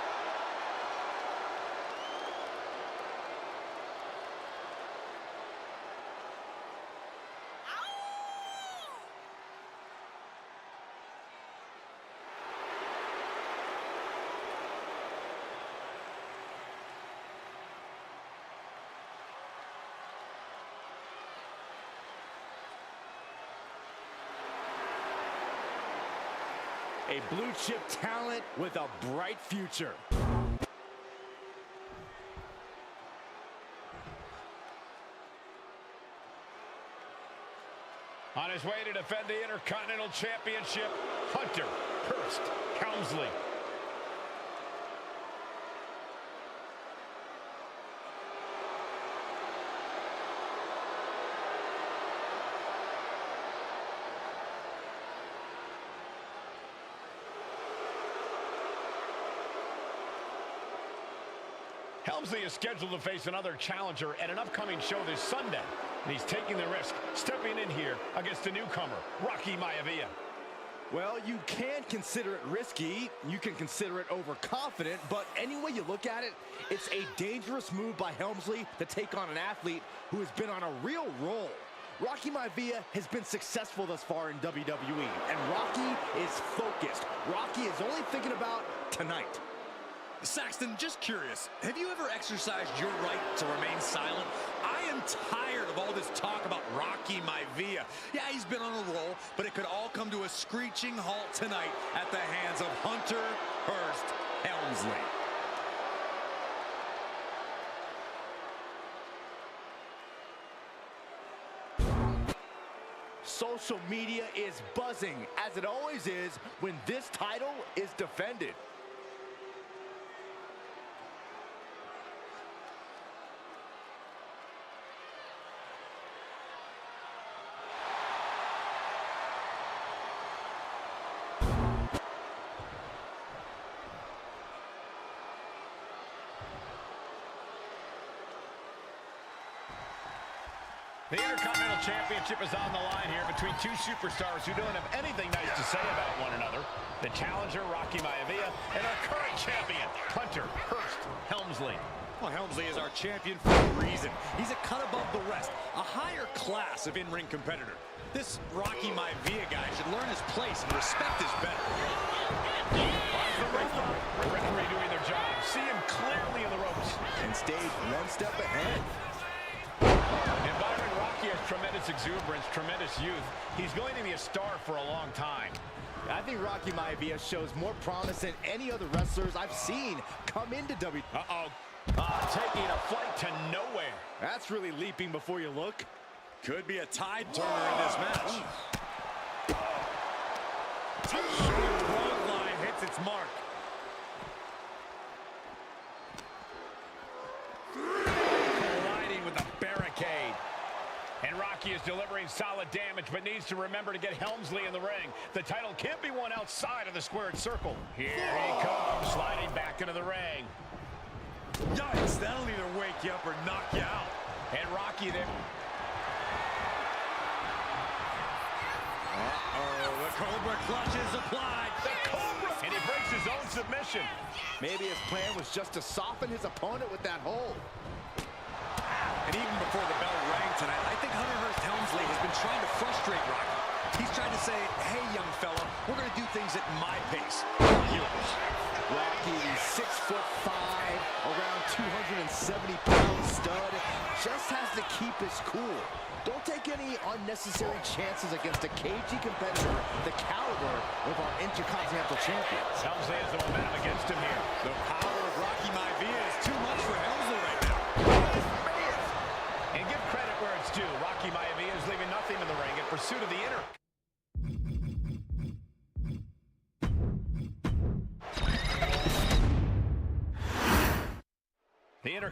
A blue chip talent with a bright future. On his way to defend the Intercontinental Championship, Hunter Hearst Helmsley. Helmsley is scheduled to face another challenger at an upcoming show this Sunday. And he's taking the risk, stepping in here against a newcomer, Rocky Maivia. Well, you can consider it risky, you can consider it overconfident, but any way you look at it, it's a dangerous move by Helmsley to take on an athlete who has been on a real roll. Rocky Maivia has been successful thus far in WWE, and Rocky is focused. Rocky is only thinking about tonight. Saxton, just curious, have you ever exercised your right to remain silent? I am tired of all this talk about Rocky Maivia. Yeah, he's been on a roll, but it could all come to a screeching halt tonight at the hands of Hunter Hearst Helmsley. Social media is buzzing, as it always is when this title is defended. The Intercontinental Championship is on the line here between two superstars who don't have anything nice to say about one another. The challenger, Rocky Maivia, and our current champion, Hunter Hearst Helmsley. Well, Helmsley is our champion for a reason. He's a cut above the rest, a higher class of in-ring competitor. This Rocky Maivia guy should learn his place and respect his better. The referee doing their job. See him clearly in the ropes. And stayed one step ahead. And Byron, Rocky has tremendous exuberance, tremendous youth. He's going to be a star for a long time. I think Rocky Maivia shows more promise than any other wrestlers I've seen come into WWE. Taking a flight to nowhere. That's really leaping before you look. Could be a tide turner in this match. Bloodline hits its mark. Colliding with a barricade. And Rocky is delivering solid damage, but needs to remember to get Helmsley in the ring. The title can't be won outside of the squared circle. Here he comes, sliding back into the ring. Yikes, that'll either wake you up or knock you out. And Rocky there. The Cobra clutch is applied. The Cobra! And he breaks his own submission. Maybe his plan was just to soften his opponent with that hold. And even before the bell rang tonight, I think Hunter Hearst Helmsley has been trying to frustrate Rocky. He's trying to say, hey, young fella, we're going to do things at my pace, not yours. Rocky, 6'5", around 270-pound stud, just has to keep his cool. Don't take any unnecessary chances against a cagey competitor the caliber of our Intercontinental champion. Helmsley has the momentum against him here. The power of Rocky Maivia is too much for Helmsley right now. And give credit where it's due. Rocky Maivia is leaving nothing in the ring in pursuit of the inner.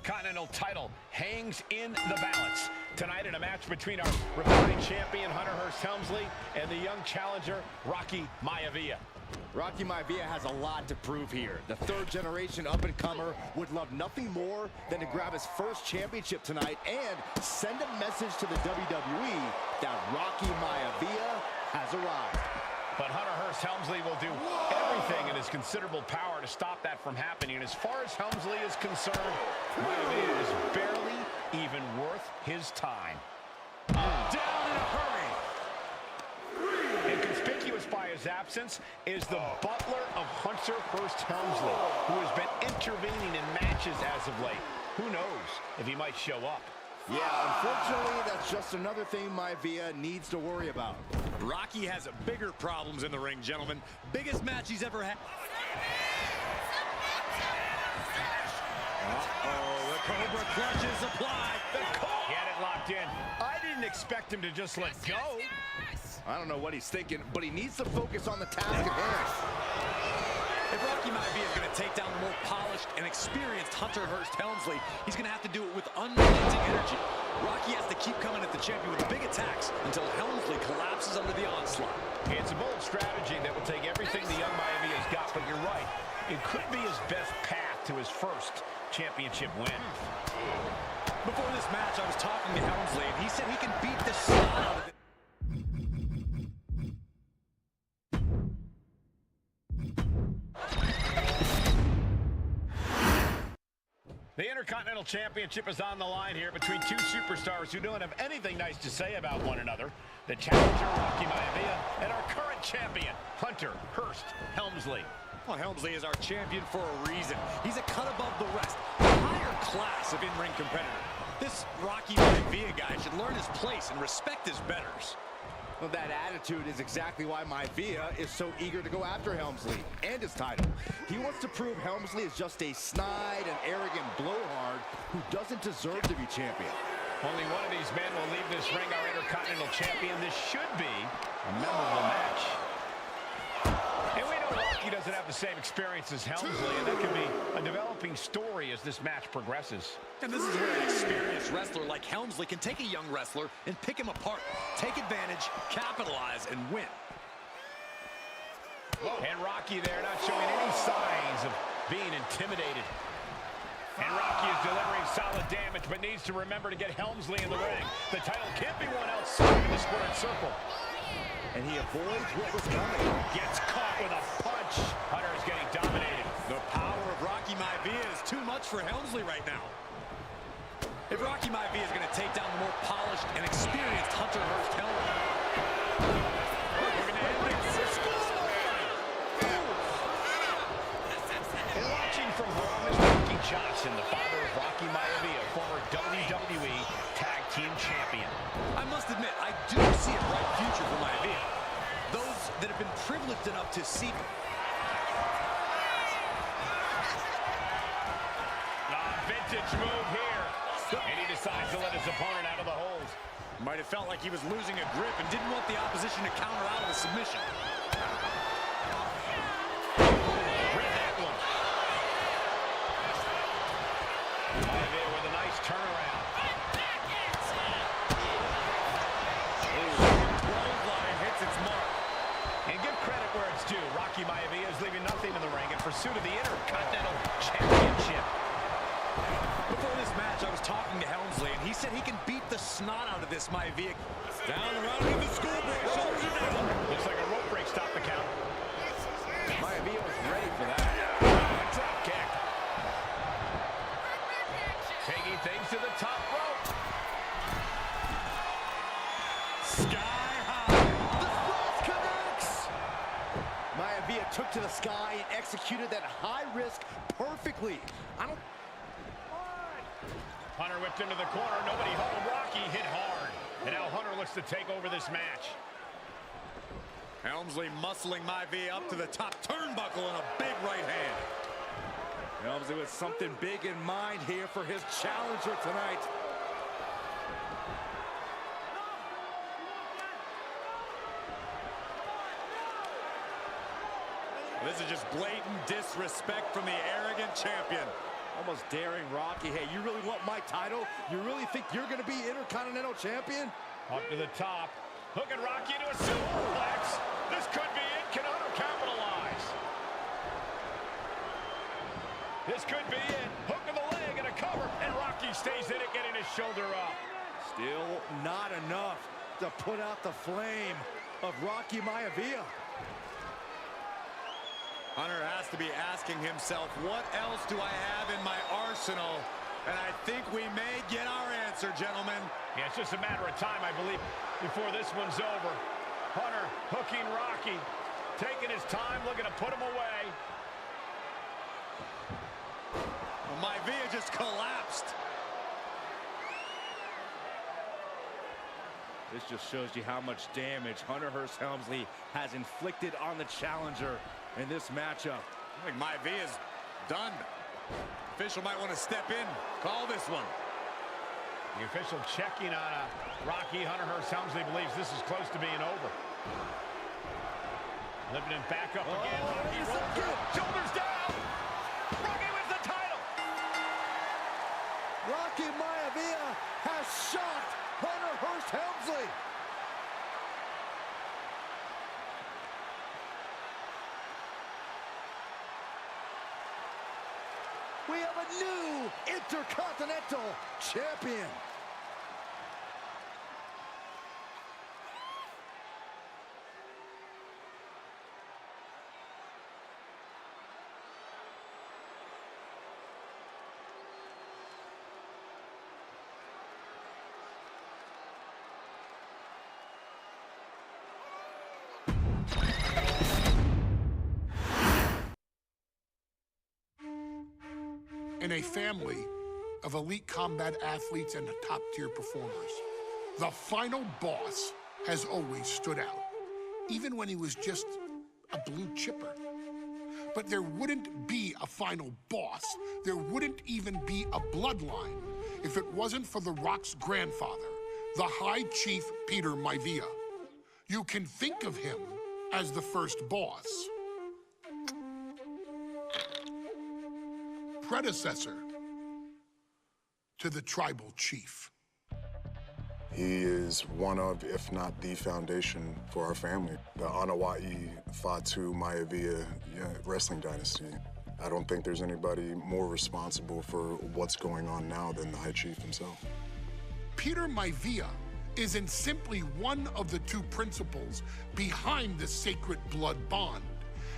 Intercontinental title hangs in the balance. Tonight in a match between our refined champion, Hunter Hearst Helmsley, and the young challenger, Rocky Maivia. Rocky Maivia has a lot to prove here. The third-generation up-and-comer would love nothing more than to grab his first championship tonight and send a message to the WWE that Rocky Maivia has arrived. But Hunter Hearst Helmsley will do everything in his considerable power to stop that from happening. And as far as Helmsley is concerned, Maivia is barely even worth his time. Down in a hurry. And conspicuous by his absence is the butler of Hunter Hearst Helmsley, who has been intervening in matches as of late. Who knows if he might show up? Yeah, unfortunately, that's just another thing Maivia needs to worry about. Rocky has bigger problems in the ring, gentlemen. Biggest match he's ever had. Uh-oh, the Cobra Clutch is applied. He had it locked in. I didn't expect him to just let go. I don't know what he's thinking, but he needs to focus on the task at hand. If Rocky Maivia is going to take down the more polished and experienced Hunter Hearst Helmsley, he's going to have to do it with unrelenting energy. Rocky has to keep coming at the champion with big attacks until Helmsley collapses under the onslaught. It's a bold strategy that will take everything the young Maivia's got, but you're right. It could be his best path to his first championship win. Before this match, I was talking to Helmsley, and he said he can beat the snot out of it. The Intercontinental Championship is on the line here between two superstars who don't have anything nice to say about one another. The challenger, Rocky Maivia, and our current champion, Hunter Hearst Helmsley. Well, Helmsley is our champion for a reason. He's a cut above the rest, a higher class of in-ring competitor. This Rocky Maivia guy should learn his place and respect his betters. Well, that attitude is exactly why Maivia is so eager to go after Helmsley and his title. He wants to prove Helmsley is just a snide and arrogant blowhard who doesn't deserve to be champion. Only one of these men will leave this ring our Intercontinental Champion. This should be a memorable match. And we know Rocky doesn't have the same experience as Helmsley, and that could be a developing story as this match progresses. And this is where an experienced wrestler like Helmsley can take a young wrestler and pick him apart, take advantage, capitalize, and win. And Rocky there not showing any signs of being intimidated. And Rocky is delivering solid damage, but needs to remember to get Helmsley in the ring. The title can't be won outside of the squared circle. And he avoids what was coming. Gets caught with a punch. Hunter is getting dominated. The power of Rocky Maivia is too much for Helmsley right now. If Rocky Maivia is going to take down the more polished and experienced Hunter Hearst Helmsley, we're going to end this. And watching from home is Ricky Johnson, the father of Rocky Maivia, former WWE Tag Team Champion. I must admit, I do see a bright future for Maivia. Those that have been privileged enough to see... Vintage move here. And he decides to let his opponent out of the hold. Might have felt like he was losing a grip and didn't want the opposition to counter out of the submission. Read that one. Maivia with a nice turnaround. Clothesline hits its mark. And give credit where it's due. Rocky Maivia is leaving nothing in the ring in pursuit of the Intercontinental Championship. Before this match, I was talking to Helmsley, and he said he can beat the snot out of this Maivia. Down around with the schoolboy, shoulders are down. Looks like a rope break stopped the count. Maivia was ready for that. Drop kick. Taking things to the top rope. Sky high. The cross connects. Maivia took to the sky and executed that high risk perfectly. Hunter whipped into the corner. Nobody home. Rocky hit hard. And now Hunter looks to take over this match. Helmsley muscling Maivia up to the top turnbuckle in a big right hand. Helmsley with something big in mind here for his challenger tonight. This is just blatant disrespect from the arrogant champion. Almost daring Rocky. Hey, you really want my title? You really think you're going to be Intercontinental Champion? Up to the top. Hooking Rocky into a superplex. This could be it. Can Hunter capitalize? This could be it. Hook of the leg and a cover. And Rocky stays in it, getting his shoulder up. Still not enough to put out the flame of Rocky Maivia. Hunter has to be asking himself, what else do I have in my arsenal? And I think we may get our answer, gentlemen. Yeah, it's just a matter of time, I believe, before this one's over. Hunter hooking Rocky, taking his time, looking to put him away. Well, Maivia just collapsed. This just shows you how much damage Hunter Hearst Helmsley has inflicted on the challenger in this matchup. I think Maivia's done. Official might want to step in, call this one. The official checking on Rocky. Hunter Hearst Helmsley believes this is close to being over. Lifting him back up again. Rocky rolls through. Shoulders down. Rocky wins the title. Rocky Maivia has shocked Hunter Hearst Helmsley. We have a new Intercontinental Champion. In a family of elite combat athletes and top-tier performers, the final boss has always stood out, even when he was just a blue chipper. But there wouldn't be a final boss, there wouldn't even be a bloodline if it wasn't for The Rock's grandfather, the High Chief Peter Maivia. You can think of him as the first boss, predecessor to the tribal chief. He is one of, if not the foundation for our family. The Anoa'i Fatu Maivia wrestling dynasty. I don't think there's anybody more responsible for what's going on now than the High Chief himself. Peter Maivia isn't simply one of the two principals behind the sacred blood bond.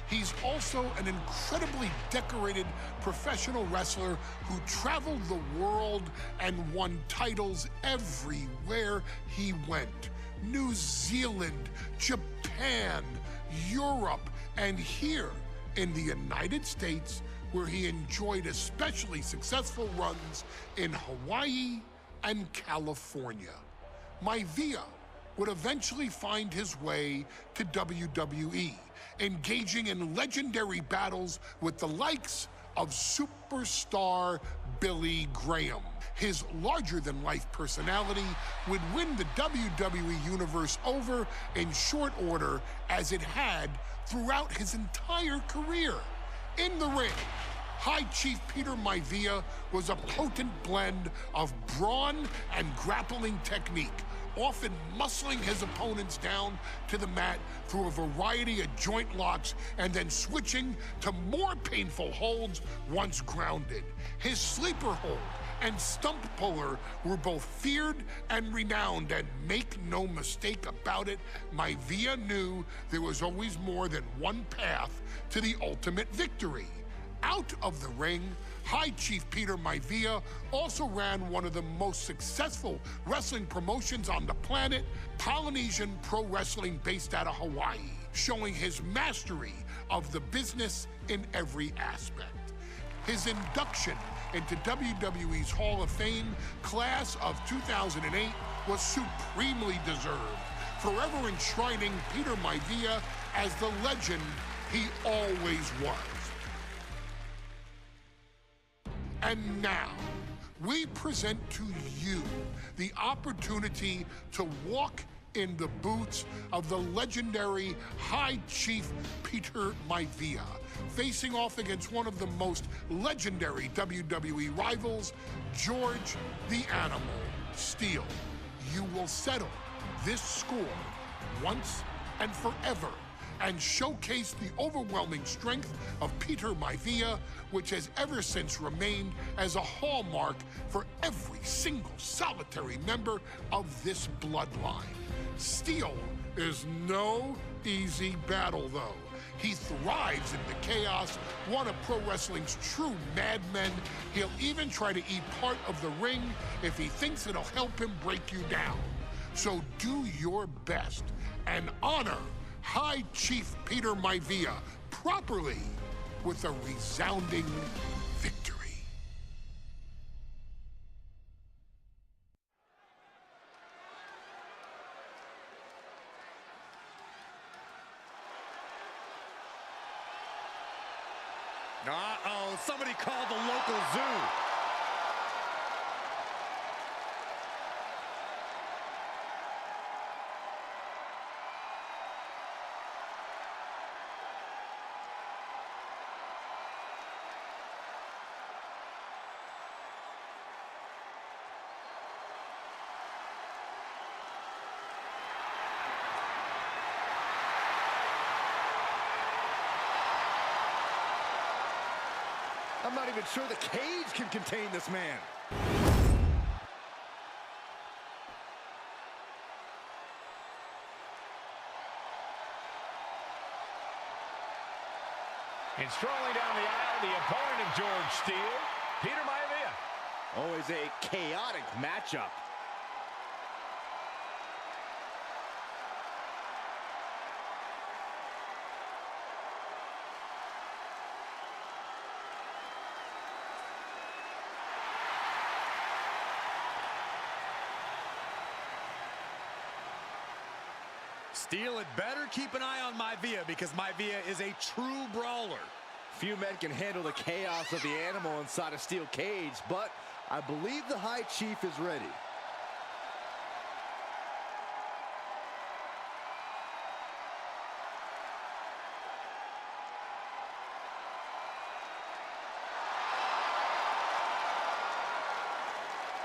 He's also an incredibly decorated professional wrestler who traveled the world and won titles everywhere he went. New Zealand, Japan, Europe, and here in the United States, where he enjoyed especially successful runs in Hawaii and California. Maivia would eventually find his way to WWE, engaging in legendary battles with the likes of superstar Billy Graham. His larger-than-life personality would win the WWE Universe over in short order, as it had throughout his entire career. In the ring, High Chief Peter Maivia was a potent blend of brawn and grappling technique, often muscling his opponents down to the mat through a variety of joint locks and then switching to more painful holds once grounded. His sleeper hold and stump puller were both feared and renowned, and make no mistake about it, Maivia knew there was always more than one path to the ultimate victory. Out of the ring, High Chief Peter Maivia also ran one of the most successful wrestling promotions on the planet, Polynesian Pro Wrestling, based out of Hawaii, showing his mastery of the business in every aspect. His induction into WWE's Hall of Fame class of 2008 was supremely deserved, forever enshrining Peter Maivia as the legend he always was. And now, we present to you the opportunity to walk in the boots of the legendary High Chief Peter Maivia, facing off against one of the most legendary WWE rivals, George the Animal Steele. You will settle this score once and forever and showcase the overwhelming strength of Peter Maivia, which has ever since remained as a hallmark for every single solitary member of this bloodline. Steele is no easy battle, though. He thrives in the chaos, one of pro wrestling's true madmen. He'll even try to eat part of the ring if he thinks it'll help him break you down. So do your best and honor High Chief Peter Maivia properly with a resounding victory. Uh-oh, somebody called the local zoo. I'm not even sure the cage can contain this man. And strolling down the aisle, the opponent of George Steele, Peter Maivia. Always a chaotic matchup. Steele had better keep an eye on Maivia because Maivia is a true brawler. Few men can handle the chaos of the animal inside a steel cage, but I believe the High Chief is ready.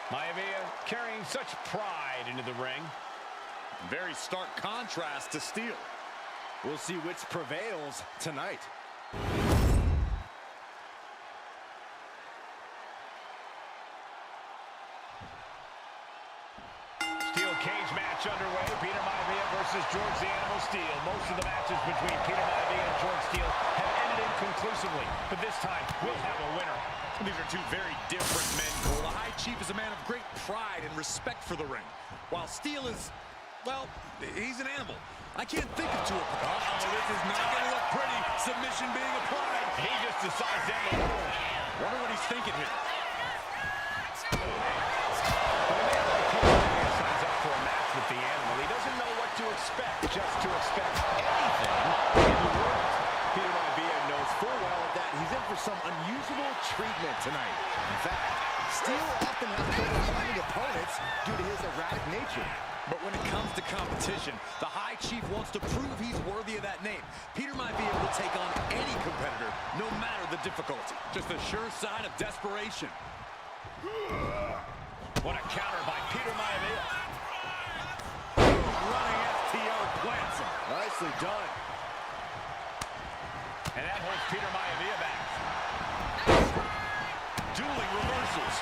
Maivia carrying such pride into the ring. Very stark contrast to Steele. We'll see which prevails tonight. Steel cage match underway. Peter Maivia versus George the Animal Steele. Most of the matches between Peter Maivia and George Steele have ended inconclusively, but this time we'll have a winner. These are two very different men, Cole. The High Chief is a man of great pride and respect for the ring, while Steele is, well, he's an animal. I can't think of two of them. Uh-oh, this is not going to look pretty. Submission being applied. He just decides to end the war. Wonder what he's thinking here. Signs up for a match with the animal. He doesn't know what to expect, just to expect anything in the world. Peter Maivia knows full well that he's in for some unusual treatment tonight. In fact, Steele often has trouble finding opponents due to his erratic nature. But when it comes to competition, the High Chief wants to prove he's worthy of that name. Peter Maivia will take on any competitor, no matter the difficulty. Just a sure sign of desperation. What a counter by Peter Maivia. Running FTO plants him. Nicely done. And that holds Peter Maivia back. Dueling reversals.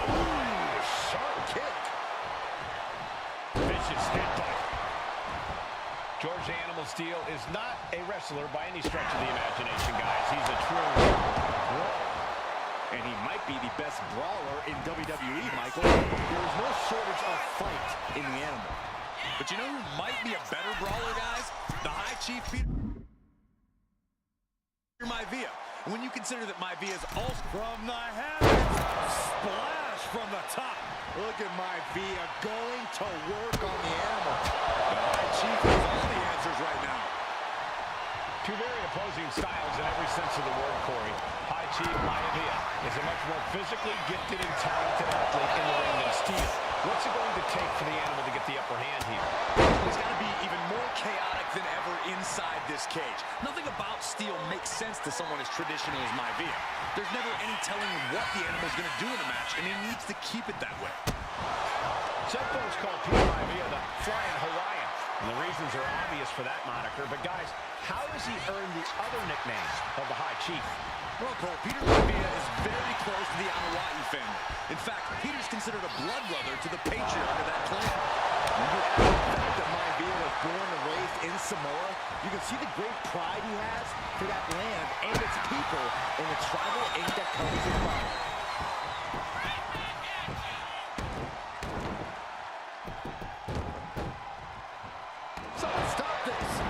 Ooh, sharp kick. Vicious headbutt. George the Animal Steele is not a wrestler by any stretch of the imagination, guys. He's a true brawler. And he might be the best brawler in WWE, Michael. There is no shortage of fight in the animal. But you know who might be a better brawler, guys? The High Chief Peter Maivia. When you consider that Maivia is also from the heavens, splash from the top. Look at Maivia going to work on the animal. The High Chief has all the answers right now. Two very opposing styles in every sense of the word, Corey. High Chief Maivia is a much more physically gifted and talented athlete in the ring than Steele. What's it going to take for the animal to get the upper hand here? this cage. Nothing about Steel makes sense to someone as traditional as Maivia. There's never any telling what the animal's going to do in a match, and he needs to keep it that way. Some folks call Peter Maivia the Flying Hawaiian, and the reasons are obvious for that moniker. But guys, how does he earn the other nicknames of the High Chief? Well, Cole, Peter Maivia is very close to the Anoa'i family. In fact, Peter's considered a blood brother to the patriarch of that clan. When you add the fact that Maivia was born and raised in Samoa, you can see the great pride he has for that land and its people and the tribal ink that comes with fire. Someone stop this!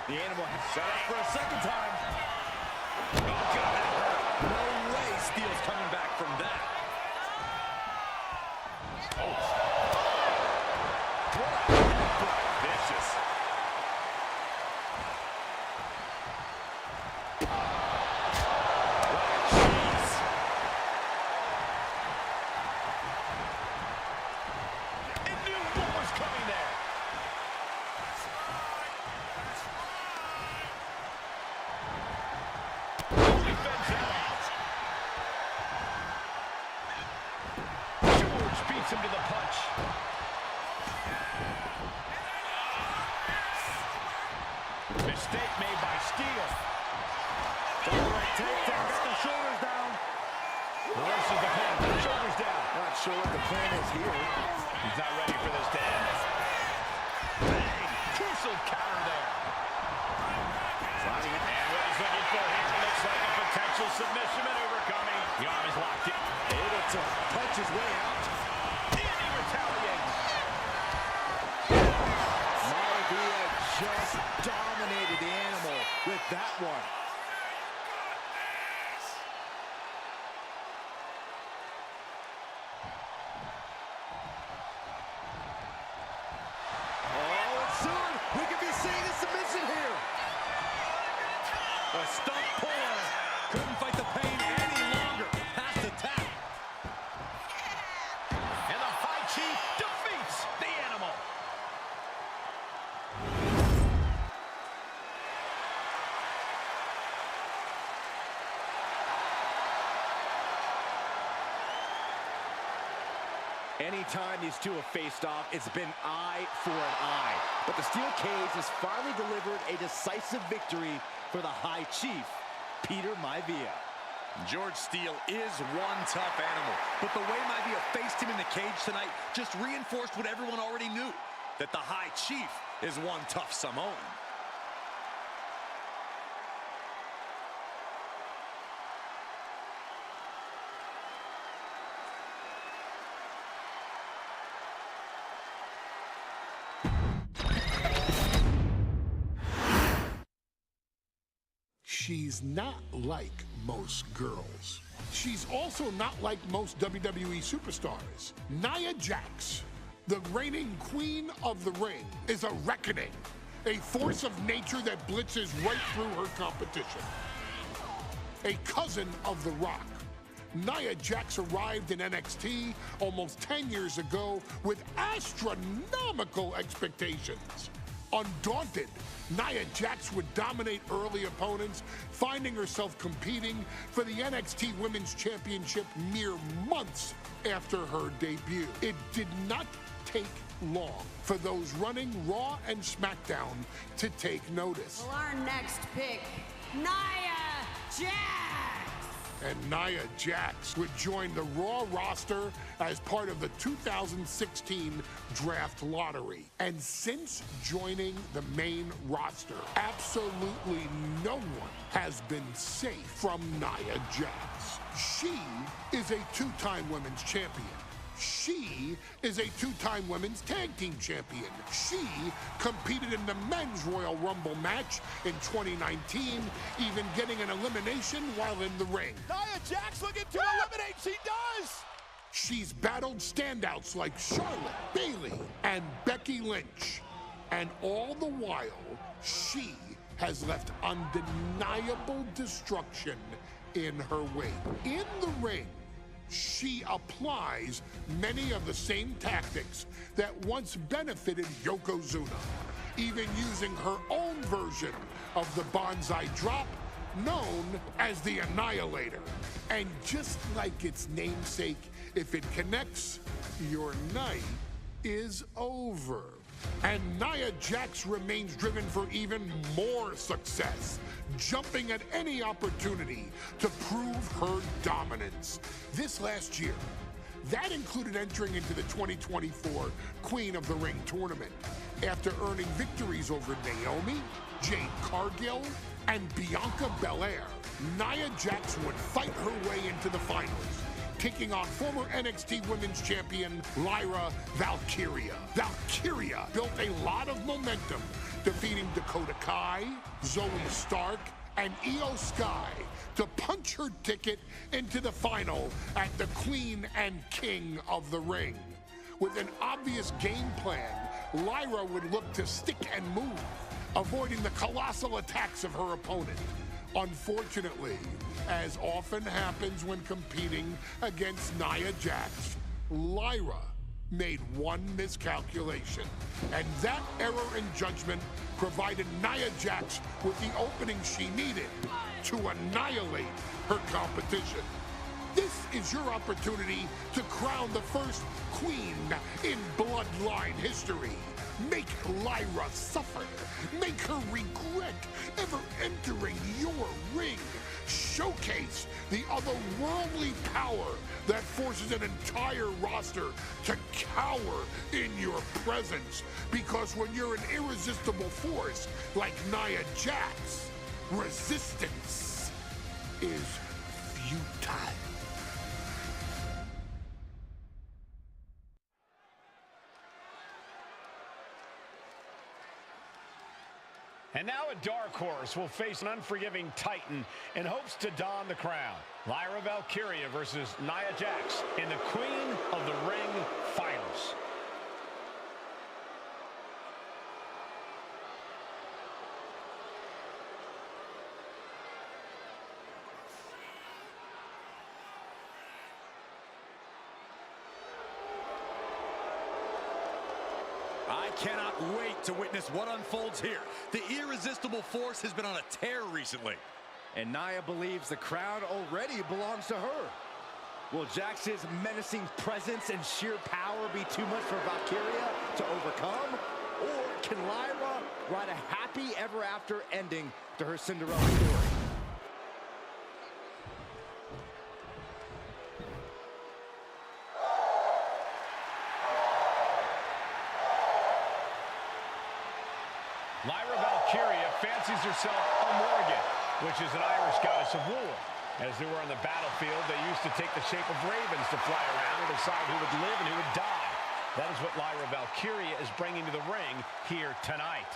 The animal has set up for a second time. Oh, God, that hurt. No way Steel's coming back from that. Oh. What a headbutt. Vicious. Jeez. It knew what was coming there. Beats him to the punch. Mistake made by Steel. Takedown, got the shoulders down. Reverses the pin, shoulders down. Not sure what the plan is here. He's not ready for this to end. Bang! Crucial counter there. And what he's looking for here looks like a potential submission maneuver coming. The arm is locked in. Able to punch his way out. And he retaliates. Maivia just dominated the animal with that one. Oh, and soon we could be seeing a submission here. A stump puller. Couldn't fight the pain any longer. Has to tap. And the High Chief defeats the animal. Anytime these two have faced off, it's been eye for an eye. But the steel cage has finally delivered a decisive victory for the High Chief, Peter Maivia. George Steele is one tough animal, but the way Maivia faced him in the cage tonight just reinforced what everyone already knew, that the High Chief is one tough Samoan. She's not like most girls. She's also not like most WWE superstars. Nia Jax, the reigning queen of the ring, is a reckoning, a force of nature that blitzes right through her competition. A cousin of The Rock, Nia Jax arrived in NXT almost 10 years ago with astronomical expectations. Undaunted, Nia Jax would dominate early opponents, finding herself competing for the NXT Women's Championship mere months after her debut. It did not take long for those running Raw and SmackDown to take notice. Well, our next pick, Nia Jax! And Nia Jax would join the Raw roster as part of the 2016 draft lottery. And since joining the main roster, absolutely no one has been safe from Nia Jax. She is a two-time women's champion. She is a two-time women's tag team champion. She competed in the men's Royal Rumble match in 2019, even getting an elimination while in the ring. Nia Jax looking to eliminate, she does! She's battled standouts like Charlotte, Bayley, and Becky Lynch. And all the while, she has left undeniable destruction in her wake. In the ring, she applies many of the same tactics that once benefited Yokozuna, even using her own version of the bonsai drop, known as the Annihilator. And just like its namesake, if it connects, your night is over. And Nia Jax remains driven for even more success, jumping at any opportunity to prove her dominance. This last year, that included entering into the 2024 Queen of the Ring tournament after earning victories over Naomi, Jade Cargill, and Bianca Belair. Nia Jax would fight her way into the finals, taking on former NXT Women's Champion Lyra Valkyria. Valkyria built a lot of momentum, defeating Dakota Kai, Zoe Stark, and Io Sky to punch her ticket into the final at the Queen and King of the Ring. With an obvious game plan, Lyra would look to stick and move, avoiding the colossal attacks of her opponent. Unfortunately, as often happens when competing against Nia Jax, Lyra made one miscalculation, and that error in judgment provided Nia Jax with the opening she needed to annihilate her competition. This is your opportunity to crown the first queen in Bloodline history. Make Lyra suffer. Make her regret ever entering your ring. Showcase the otherworldly power that forces an entire roster to cower in your presence. Because when you're an irresistible force like Nia Jax, resistance is futile. And now a dark horse will face an unforgiving titan in hopes to don the crown. Lyra Valkyria versus Nia Jax in the Queen of the Ring Finals. I cannot wait to witness what unfolds here. The irresistible force has been on a tear recently. And Nia believes the crowd already belongs to her. Will Jax's menacing presence and sheer power be too much for Valkyria to overcome? Or can Lyra write a happy ever after ending to her Cinderella story? Lyra Valkyria fancies herself a Morgan, which is an Irish goddess of war. As they were on the battlefield, they used to take the shape of ravens to fly around and decide who would live and who would die. That is what Lyra Valkyria is bringing to the ring here tonight.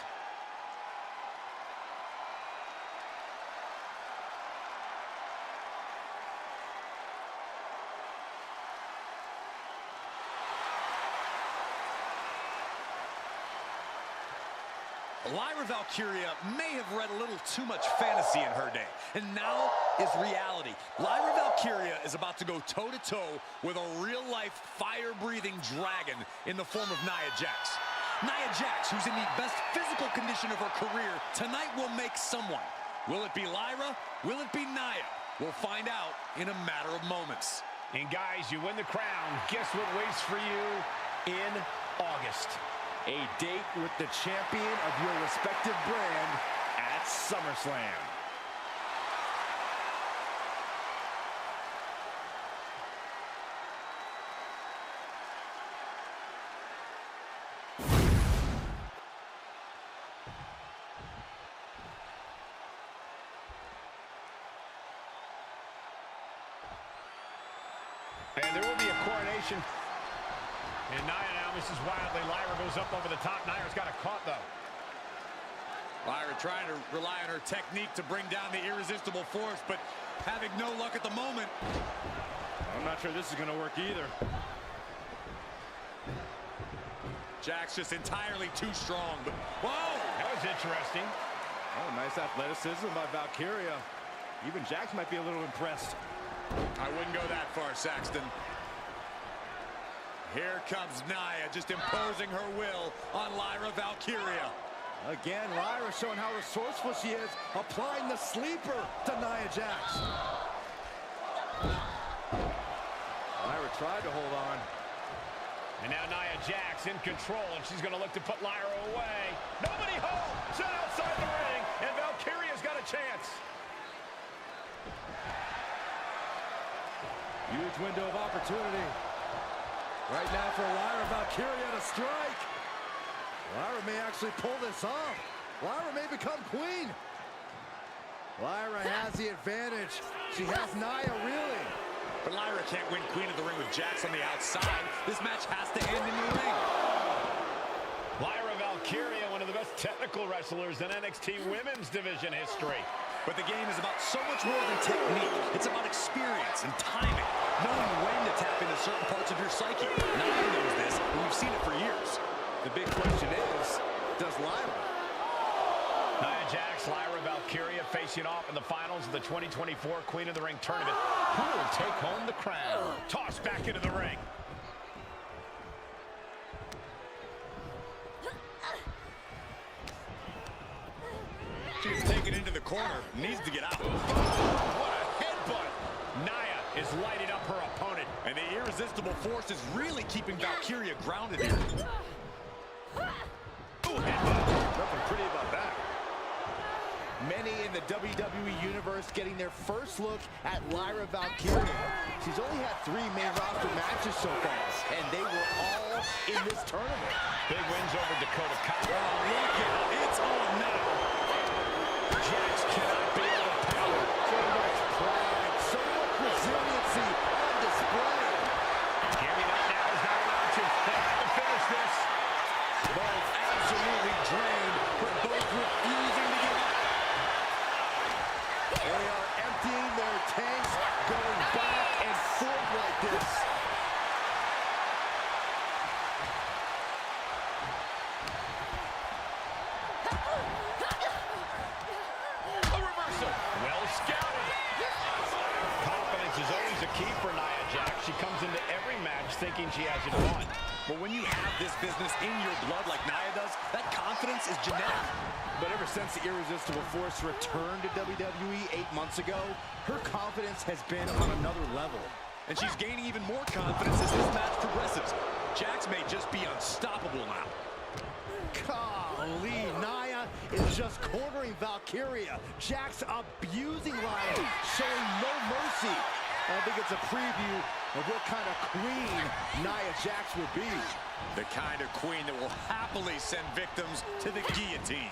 Lyra Valkyria may have read a little too much fantasy in her day, and now is reality. Lyra Valkyria is about to go toe-to-toe with a real-life, fire-breathing dragon in the form of Nia Jax. Nia Jax, who's in the best physical condition of her career, tonight will make someone. Will it be Lyra? Will it be Nia? We'll find out in a matter of moments. And guys, you win the crown. Guess what waits for you in August? A date with the champion of your respective brand at SummerSlam. And there will be a coronation. And Nia now misses wildly. Lyra goes up over the top. Nia's got it caught, though. Lyra trying to rely on her technique to bring down the irresistible force, but having no luck at the moment. I'm not sure this is going to work either. Jax just entirely too strong, but whoa! That was interesting. Oh, nice athleticism by Valkyria. Even Jax might be a little impressed. I wouldn't go that far, Saxton. Here comes Nia, just imposing her will on Lyra Valkyria. Again, Lyra showing how resourceful she is, applying the sleeper to Nia Jax. Lyra tried to hold on. And now Nia Jax in control, and she's going to look to put Lyra away. Nobody home! Set outside the ring, and Valkyria's got a chance. Huge window of opportunity. Right now for Lyra Valkyria to strike. Lyra may actually pull this off. Lyra may become queen. Lyra has the advantage. She has Nia reeling. But Lyra can't win Queen of the Ring with Jax on the outside. This match has to end in the ring. Lyra Valkyria, one of the best technical wrestlers in NXT Women's Division history. But the game is about so much more than technique. It's about experience and timing, knowing when to tap into certain parts of your psyche. Nia knows this, and we've seen it for years. The big question is, does Lyra? Nia Jax, Lyra Valkyria facing off in the finals of the 2024 Queen of the Ring tournament. Who will take home the crown? Tossed back into the ring. She's taken into the corner, needs to get out. What a headbutt! Nia is lighting up her opponent. And the irresistible force is really keeping Valkyria grounded here. Ooh, headbutt. Nothing pretty about that. Many in the WWE Universe getting their first look at Lyra Valkyria. She's only had 3 main roster matches so far, and they were all in this tournament. Big wins over Dakota Kai. Oh, look out. It's on now. Jax cannot be overpowered. So much pride, so much resiliency on display. Giving up now is not allowed to. They have to finish this. Both absolutely drained, but both refusing to give up. They are emptying their tanks, going back and forth like this. A reversal. Well scouted. Confidence is always a key for Nia Jax. She comes into every match thinking she has it won. But when you have this business in your blood like Nia does, that confidence is genetic. But ever since the Irresistible Force returned to WWE 8 months ago, her confidence has been on another level. And she's gaining even more confidence as this match progresses. Jax may just be unstoppable now. Golly, Nia is just cornering Valkyria. Jax abusing Lyra, showing no mercy. I think it's a preview of what kind of queen Nia Jax will be. The kind of queen that will happily send victims to the guillotine.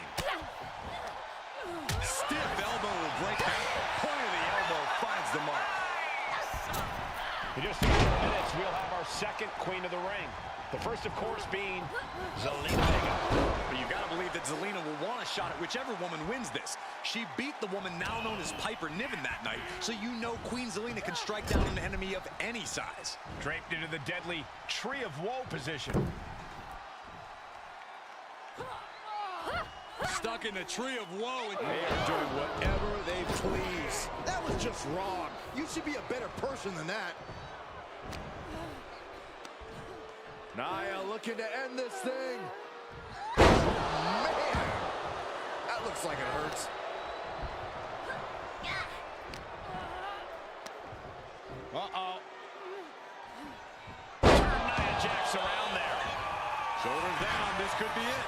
Stiff elbow will break down. Point of the elbow finds the mark. In just a few minutes, we'll have our second Queen of the Ring. The first, of course, being Zelina Vega. But you've got to believe that Zelina will want a shot at whichever woman wins this. She beat the woman now known as Piper Niven that night, so you know Queen Zelina can strike down an enemy of any size. Draped into the deadly Tree of Woe position. Stuck in the Tree of Woe. They are doing whatever they please. That was just wrong. You should be a better person than that. Nia looking to end this thing. Man, that looks like it hurts. Uh-oh. Turn Nia Jax around there. Shoulders down, this could be it.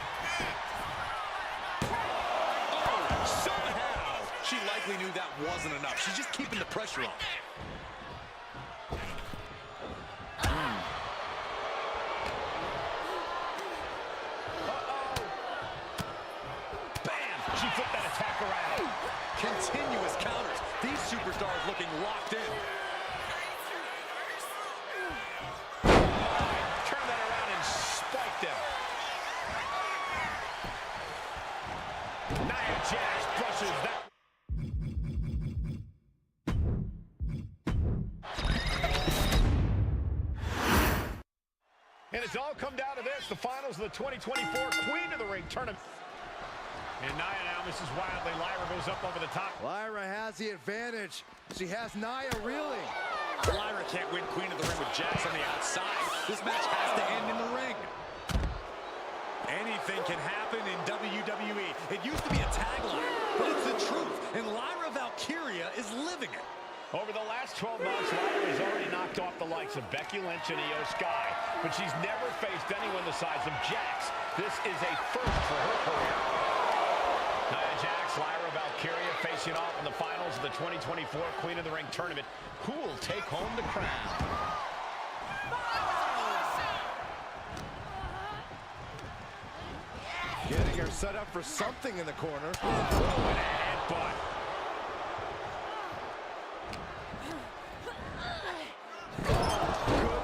Oh, somehow. She likely knew that wasn't enough. She's just keeping the pressure on. She flipped that attack around. Continuous counters. These superstars looking locked in. Turn that around and spiked him. Nia Jax brushes that. And it's all come down to this, the finals of the 2024 Queen of the Ring tournament. And Nia now misses wildly. Lyra goes up over the top. Lyra has the advantage. She has Nia reeling. Lyra can't win Queen of the Ring with Jax on the outside. This match has to end in the ring. Anything can happen in WWE. It used to be a tagline, but it's the truth. And Lyra Valkyria is living it. Over the last 12 months, Lyra has already knocked off the likes of Becky Lynch and Io Sky, but she's never faced anyone the size of Jax. This is a first for her career. Nia Jax, Lyra Valkyria facing off in the finals of the 2024 Queen of the Ring tournament. Who will take home the crown? Getting her set up for something in the corner. Oh, and a headbutt.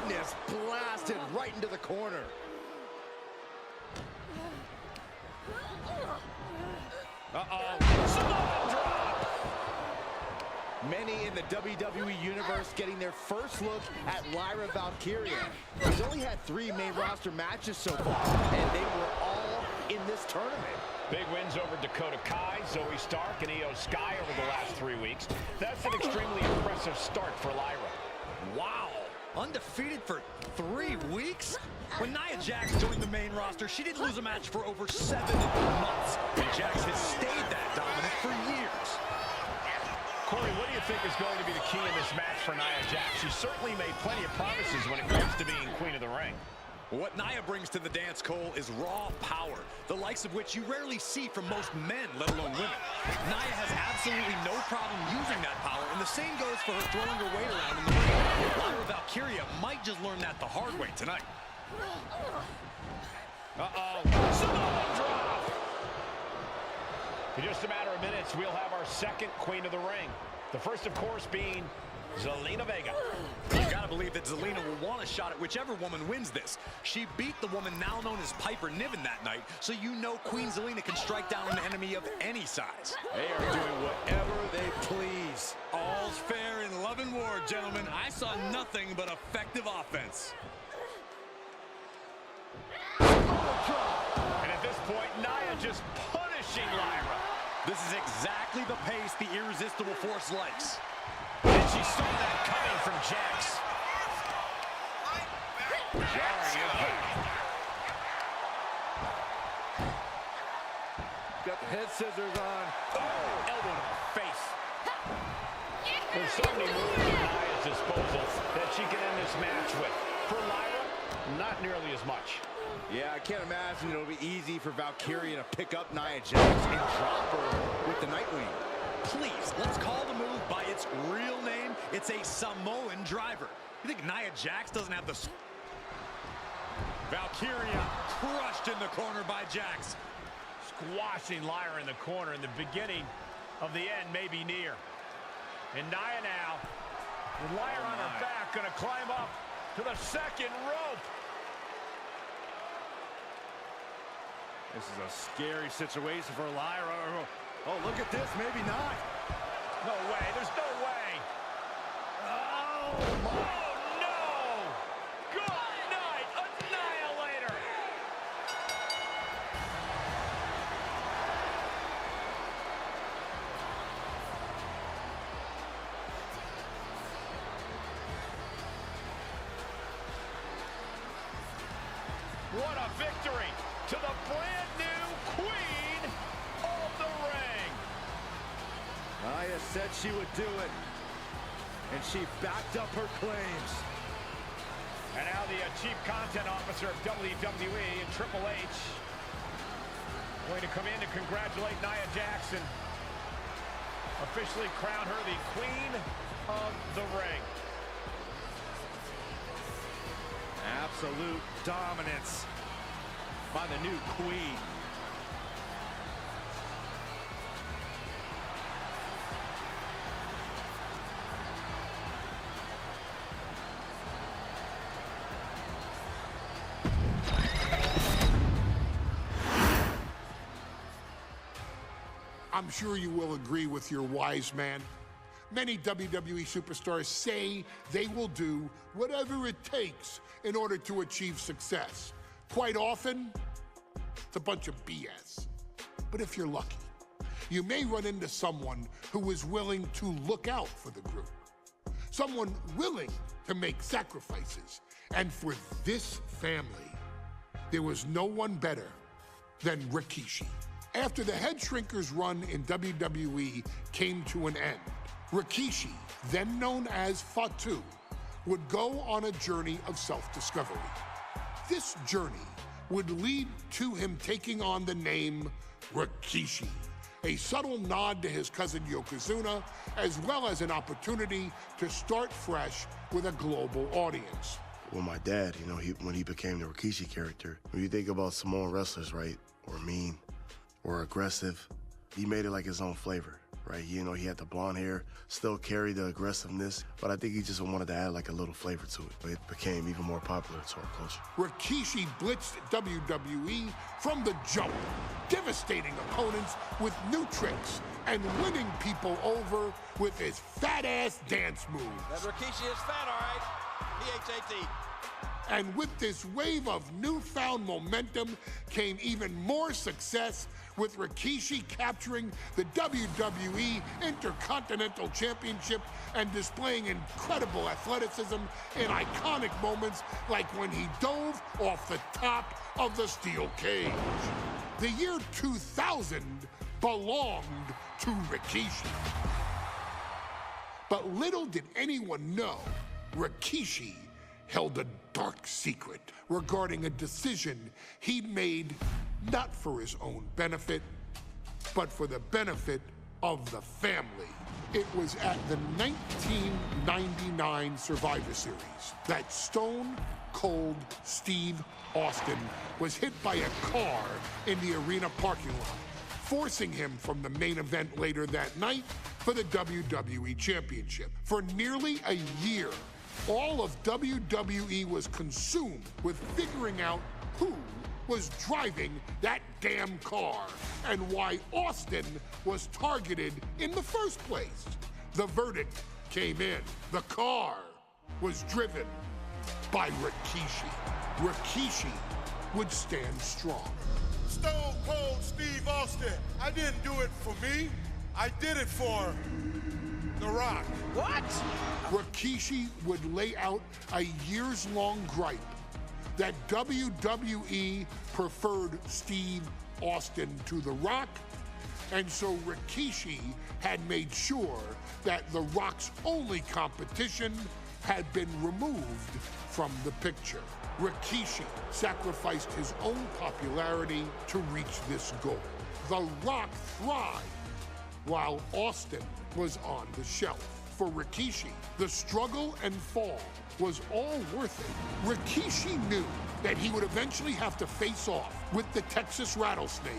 Goodness, blasted right into the corner. Samoan drop. Many in the WWE Universe getting their first look at Lyra Valkyria. She's only had 3 main roster matches so far, and they were all in this tournament. Big wins over Dakota Kai, Zoe Stark, and Io Sky over the last 3 weeks. That's an extremely impressive start for Lyra. Wow. Undefeated for 3 weeks? When Nia Jax joined the main roster, she didn't lose a match for over 7 months. And Jax has stayed that dominant for years. Corey, what do you think is going to be the key in this match for Nia Jax? She certainly made plenty of promises when it comes to being Queen of the Ring. What Nia brings to the dance, Cole, is raw power, the likes of which you rarely see from most men, let alone women. Nia has absolutely no problem using that power, and the same goes for her throwing her weight around in the ring. Lyra Valkyria might just learn that the hard way tonight. Samoan drop. In just a matter of minutes, we'll have our second Queen of the Ring. The first, of course, being Zelina Vega. You gotta believe that Zelina will want a shot at whichever woman wins this. She beat the woman now known as Piper Niven that night, so you know Queen Zelina can strike down an enemy of any size. They are doing whatever they please. All's fair in love and war, gentlemen. I saw nothing but effective offense. And at this point, Nia just punishing Lyra. This is exactly the pace the irresistible force likes. And she saw that coming from Jax. Jarring impact. Got the head scissors on. Oh, elbow to the face. There's so many moves at Nia's disposal that she can end this match with. For Lyra, not nearly as much. Yeah, I can't imagine it'll be easy for Valkyria to pick up Nia Jax and drop her with the Nightwing. Please, let's call the move by its real name. It's a Samoan driver. You think Nia Jax doesn't have the... Valkyria crushed in the corner by Jax. Squashing Lyra in the corner, and the beginning of the end may be near. And Nia now, with Lyra on her back, gonna climb up to the second rope. This is a scary situation for Lyra. Oh, look at this. Maybe not. No way. There's no way. Oh, my. Oh, no. Good night. Annihilator. What a victory to the brand new Queen of the Ring. Nia said she would do it, and she backed up her claims. And now the Chief Content Officer of WWE and Triple H going to come in to congratulate Nia Jax, officially crown her the Queen of the Ring. Absolute dominance by the new queen. I'm sure you will agree with your wise man. Many WWE superstars say they will do whatever it takes in order to achieve success. Quite often, it's a bunch of BS. But if you're lucky, you may run into someone who is willing to look out for the group. Someone willing to make sacrifices. And for this family, there was no one better than Rikishi. After the Head Shrinkers run in WWE came to an end, Rikishi, then known as Fatu, would go on a journey of self-discovery. This journey would lead to him taking on the name Rikishi, a subtle nod to his cousin Yokozuna, as well as an opportunity to start fresh with a global audience. Well, my dad, you know, when he became the Rikishi character, when you think about Samoan wrestlers, right, or mean, or aggressive, he made it like his own flavor, right? You know, he had the blonde hair, still carried the aggressiveness, but I think he just wanted to add like a little flavor to it. It became even more popular to our culture. Rikishi blitzed WWE from the jump, devastating opponents with new tricks and winning people over with his fat-ass dance moves. That Rikishi is fat, all right. P-H-A-T. And with this wave of newfound momentum came even more success, with Rikishi capturing the WWE Intercontinental Championship and displaying incredible athleticism in iconic moments like when he dove off the top of the steel cage. The year 2000 belonged to Rikishi. But little did anyone know, Rikishi held a dark secret regarding a decision he'd made not for his own benefit, but for the benefit of the family. It was at the 1999 Survivor Series that Stone Cold Steve Austin was hit by a car in the arena parking lot, forcing him from the main event later that night for the WWE Championship. For nearly a year, all of WWE was consumed with figuring out who was driving that damn car and why Austin was targeted in the first place. The verdict came in. The car was driven by Rikishi. Rikishi would stand strong. Stone Cold Steve Austin, I didn't do it for me. I did it for The Rock. What? Rikishi would lay out a years-long gripe that WWE preferred Steve Austin to The Rock, and so Rikishi had made sure that The Rock's only competition had been removed from the picture. Rikishi sacrificed his own popularity to reach this goal. The Rock thrived while Austin was on the shelf. For Rikishi, the struggle and fall was all worth it. Rikishi knew that he would eventually have to face off with the Texas Rattlesnake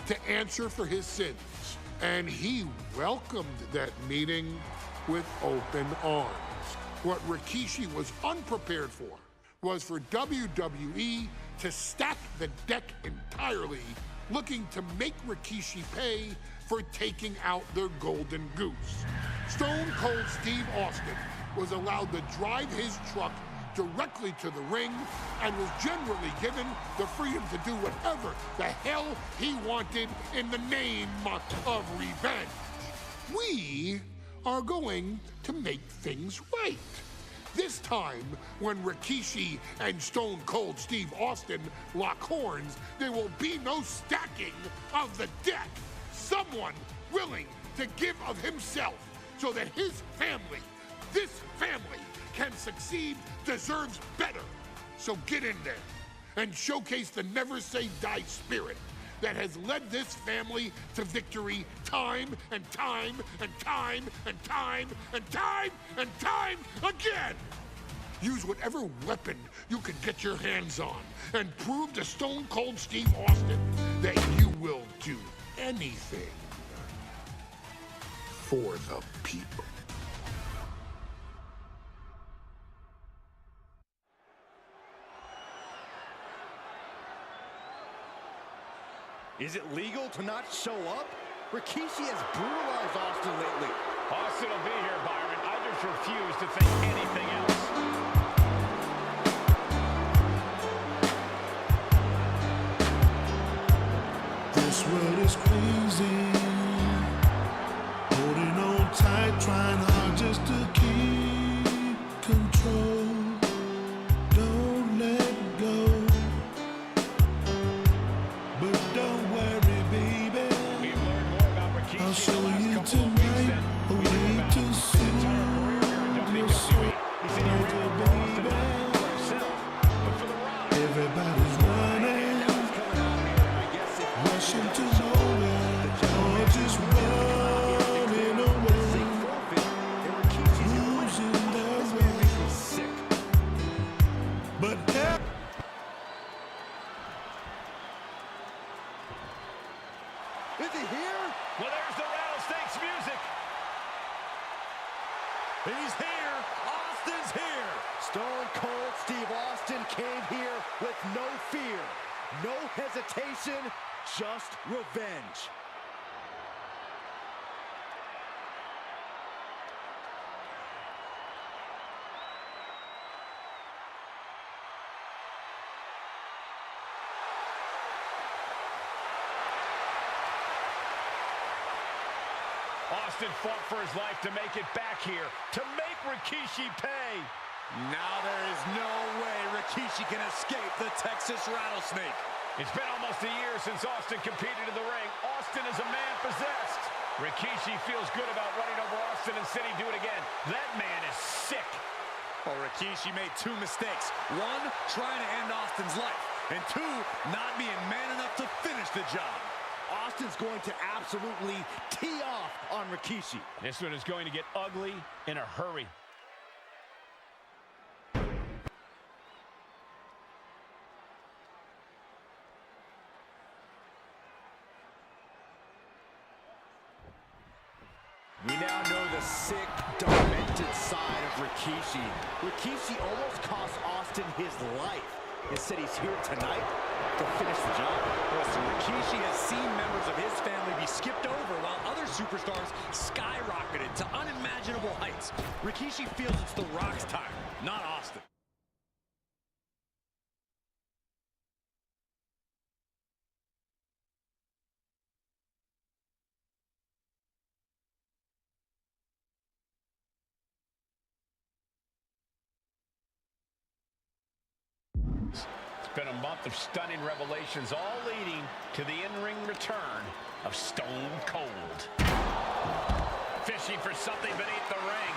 to answer for his sins. And he welcomed that meeting with open arms. What Rikishi was unprepared for was for WWE to stack the deck entirely, looking to make Rikishi pay for taking out their golden goose. Stone Cold Steve Austin was allowed to drive his truck directly to the ring and was generally given the freedom to do whatever the hell he wanted in the name of revenge. We are going to make things right. This time, when Rikishi and Stone Cold Steve Austin lock horns, there will be no stacking of the deck. Someone willing to give of himself so that his family, this family, can succeed, deserves better. So get in there and showcase the never say die spirit that has led this family to victory time and time and time and time and time and time again. Use whatever weapon you can get your hands on and prove to Stone Cold Steve Austin that you will do anything for the people. Is it legal to not show up? Rikishi has brutalized Austin lately. Austin will be here, Byron. I just refuse to think anything else. This world is crazy. Holding on tight, trying hard just to keep control. Don't let go. But don't worry, baby. I'll show you tonight a way to soothe your soul. Baby. Everybody's running, rushing to nowhere, or just running away, losing their way. But Is he here? Well, there's the Rattlesnakes music. He's here. Austin's here. Stone Cold Steve Austin came here with no fear, no hesitation, just revenge. Austin fought for his life to make it back here, to make Rikishi pay. Now there is no way Rikishi can escape the Texas Rattlesnake. It's been almost a year since Austin competed in the ring. Austin is a man possessed. Rikishi feels good about running over Austin and said he'd do it again. That man is sick. Well, Rikishi made two mistakes. One, trying to end Austin's life. And two, not being man enough to finish the job. Austin's going to absolutely tee off on Rikishi. This one is going to get ugly in a hurry. We now know the sick, demented side of Rikishi. Rikishi almost cost Austin his life. Instead, he's here tonight to finish the job. Listen, Rikishi has seen members of his family be skipped over while other superstars skyrocketed to unimaginable heights. Rikishi feels it's The Rock's time, not Austin. It's been a month of stunning revelations, all leading to the in-ring return of Stone Cold. Fishing for something beneath the ring.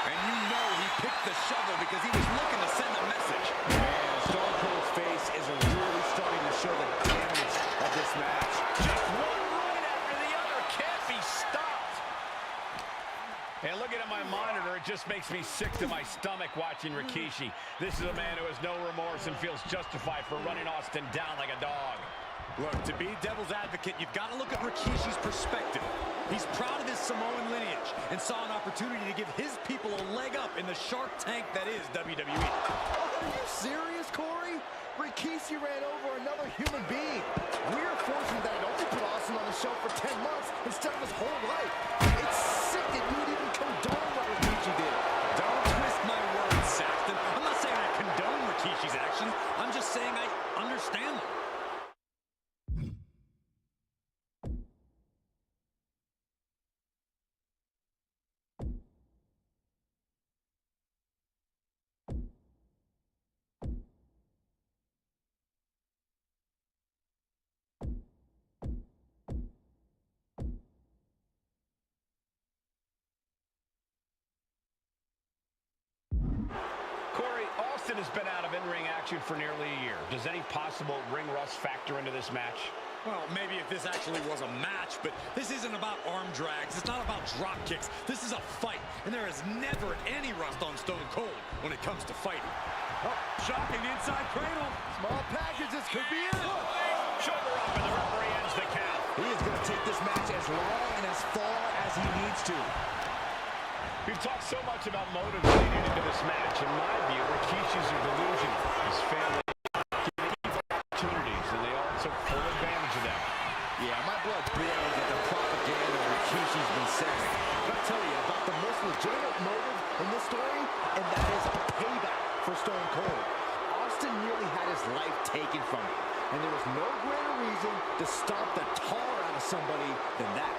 And you know he picked the shovel because he was looking to send a message. Man, Stone Cold's face is really starting to show the damage of this match. Just one run after the other can't be stopped. And looking at my monitor, it just makes me sick to my stomach watching Rikishi. This is a man who has no remorse and feels justified for running Austin down like a dog. Look, to be devil's advocate, you've got to look at Rikishi's perspective. He's proud of his Samoan lineage and saw an opportunity to give his people a leg up in the Shark Tank that is WWE. Are you serious, Corey? Rikishi ran over another human being. We're fortunate that it only put Austin on the show for 10 months instead of his whole life. It's sick that you would even condone what Rikishi did. Don't twist my words, Saxton. I'm not saying I condone Rikishi's actions. I'm just saying I understand them. Corey, Austin has been out of in-ring action for nearly a year. Does any possible ring rust factor into this match? Well, maybe if this actually was a match, but this isn't about arm drags. It's not about drop kicks. This is a fight, and there is never any rust on Stone Cold when it comes to fighting. Oh, shocking inside cradle. Small packages could be it. Shoulder up, and the referee ends the count. He is going to take this match as long and as far as he needs to. We've talked so much about motives leading into this match. In my view, Rikishi's a delusion. His family gave opportunities, and they all took full advantage of them. Yeah, my blood boils at the propaganda Rikishi's been saying. But I'll tell you about the most legitimate motive in this story, and that is payback for Stone Cold. Austin nearly had his life taken from him. And there was no greater reason to stomp the tar out of somebody than that.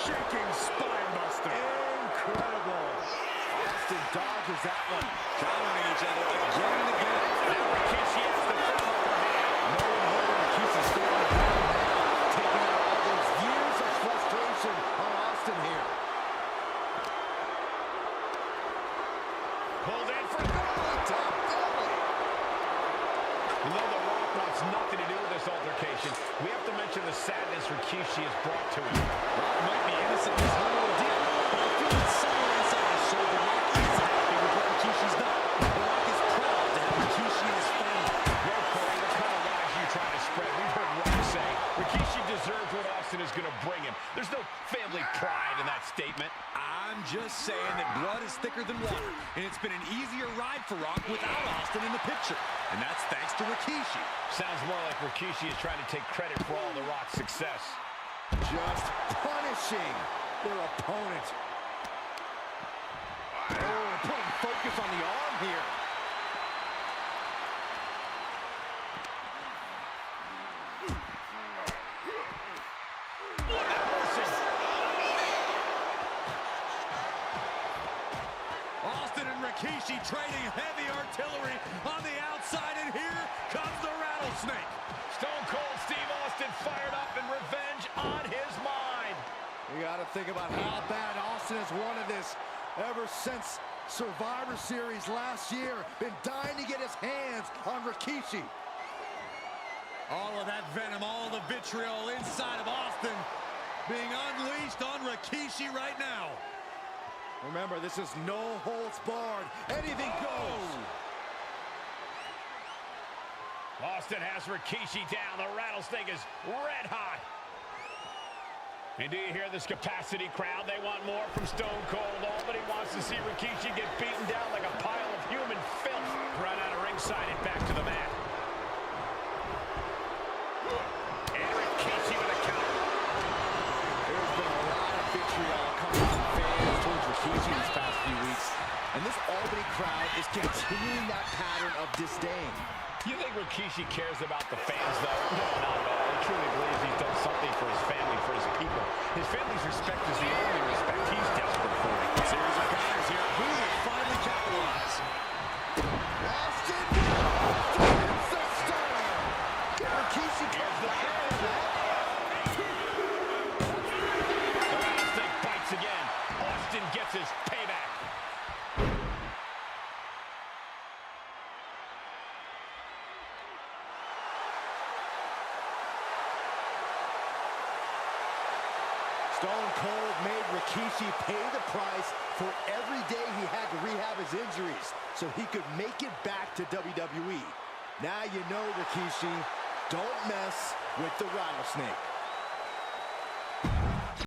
Shaking spine buster. Incredible. Austin dodges that one. Countering each other again and again. Now Rikishi has the first upper hand. No one holding Rikishi still on the ground now. Taking out all those years of frustration on Austin here. Pulled in for top belly. You know The Rock wants nothing to do with this altercation. We have to mention the sadness Rikishi has brought to him. Rock might be innocent in this whole ordeal, but I feel it somewhere inside his soul. The Rock is happy with what Rikishi's done. The Rock is proud to have Rikishi in his family. Well, Corey, what kind of lies are you trying to spread? We've heard Rock say Rikishi deserves what Austin is going to bring him. There's no family pride in that statement. I'm just saying that blood is thicker than water, and it's been an easier ride for Rock without Austin in the picture, and that's thanks to Rikishi. Sounds more like Rikishi is trying to take credit for all the Rock's success. Just punishing their opponent. Oh, putting focus on the arm here. Austin and Rikishi trading heavy artillery on the outside, and here comes the rattlesnake. Stone Cold Steve Austin fired up and revenge on his mind. We got to think about how bad Austin has wanted this ever since Survivor Series last year. Been dying to get his hands on Rikishi. All of that venom, all the vitriol inside of Austin being unleashed on Rikishi right now. Remember, this is no holds barred. Anything goes. Austin has Rikishi down. The rattlesnake is red hot. And do you hear this capacity crowd? They want more from Stone Cold. Nobody wants to see Rikishi get beaten down like a pile of human filth. Run out of ringside and back to the mat. And Rikishi with a counter. There's been a lot of vitriol coming from fans towards Rikishi these past few weeks. And this Albany crowd is continuing that pattern of disdain. You think Rikishi cares about the fans, though? No, not at all. He truly believes he's done something for his family, for his people. His family's respect is the only respect he's desperate for. Series of counters here. Who will finally capitalize? Austin! It's the stunner! Get Rikishi Here's the The rattlesnake bites again. Austin gets his payback. Stone Cold made Rikishi pay the price for every day he had to rehab his injuries so he could make it back to WWE. Now you know, Rikishi, don't mess with the rattlesnake.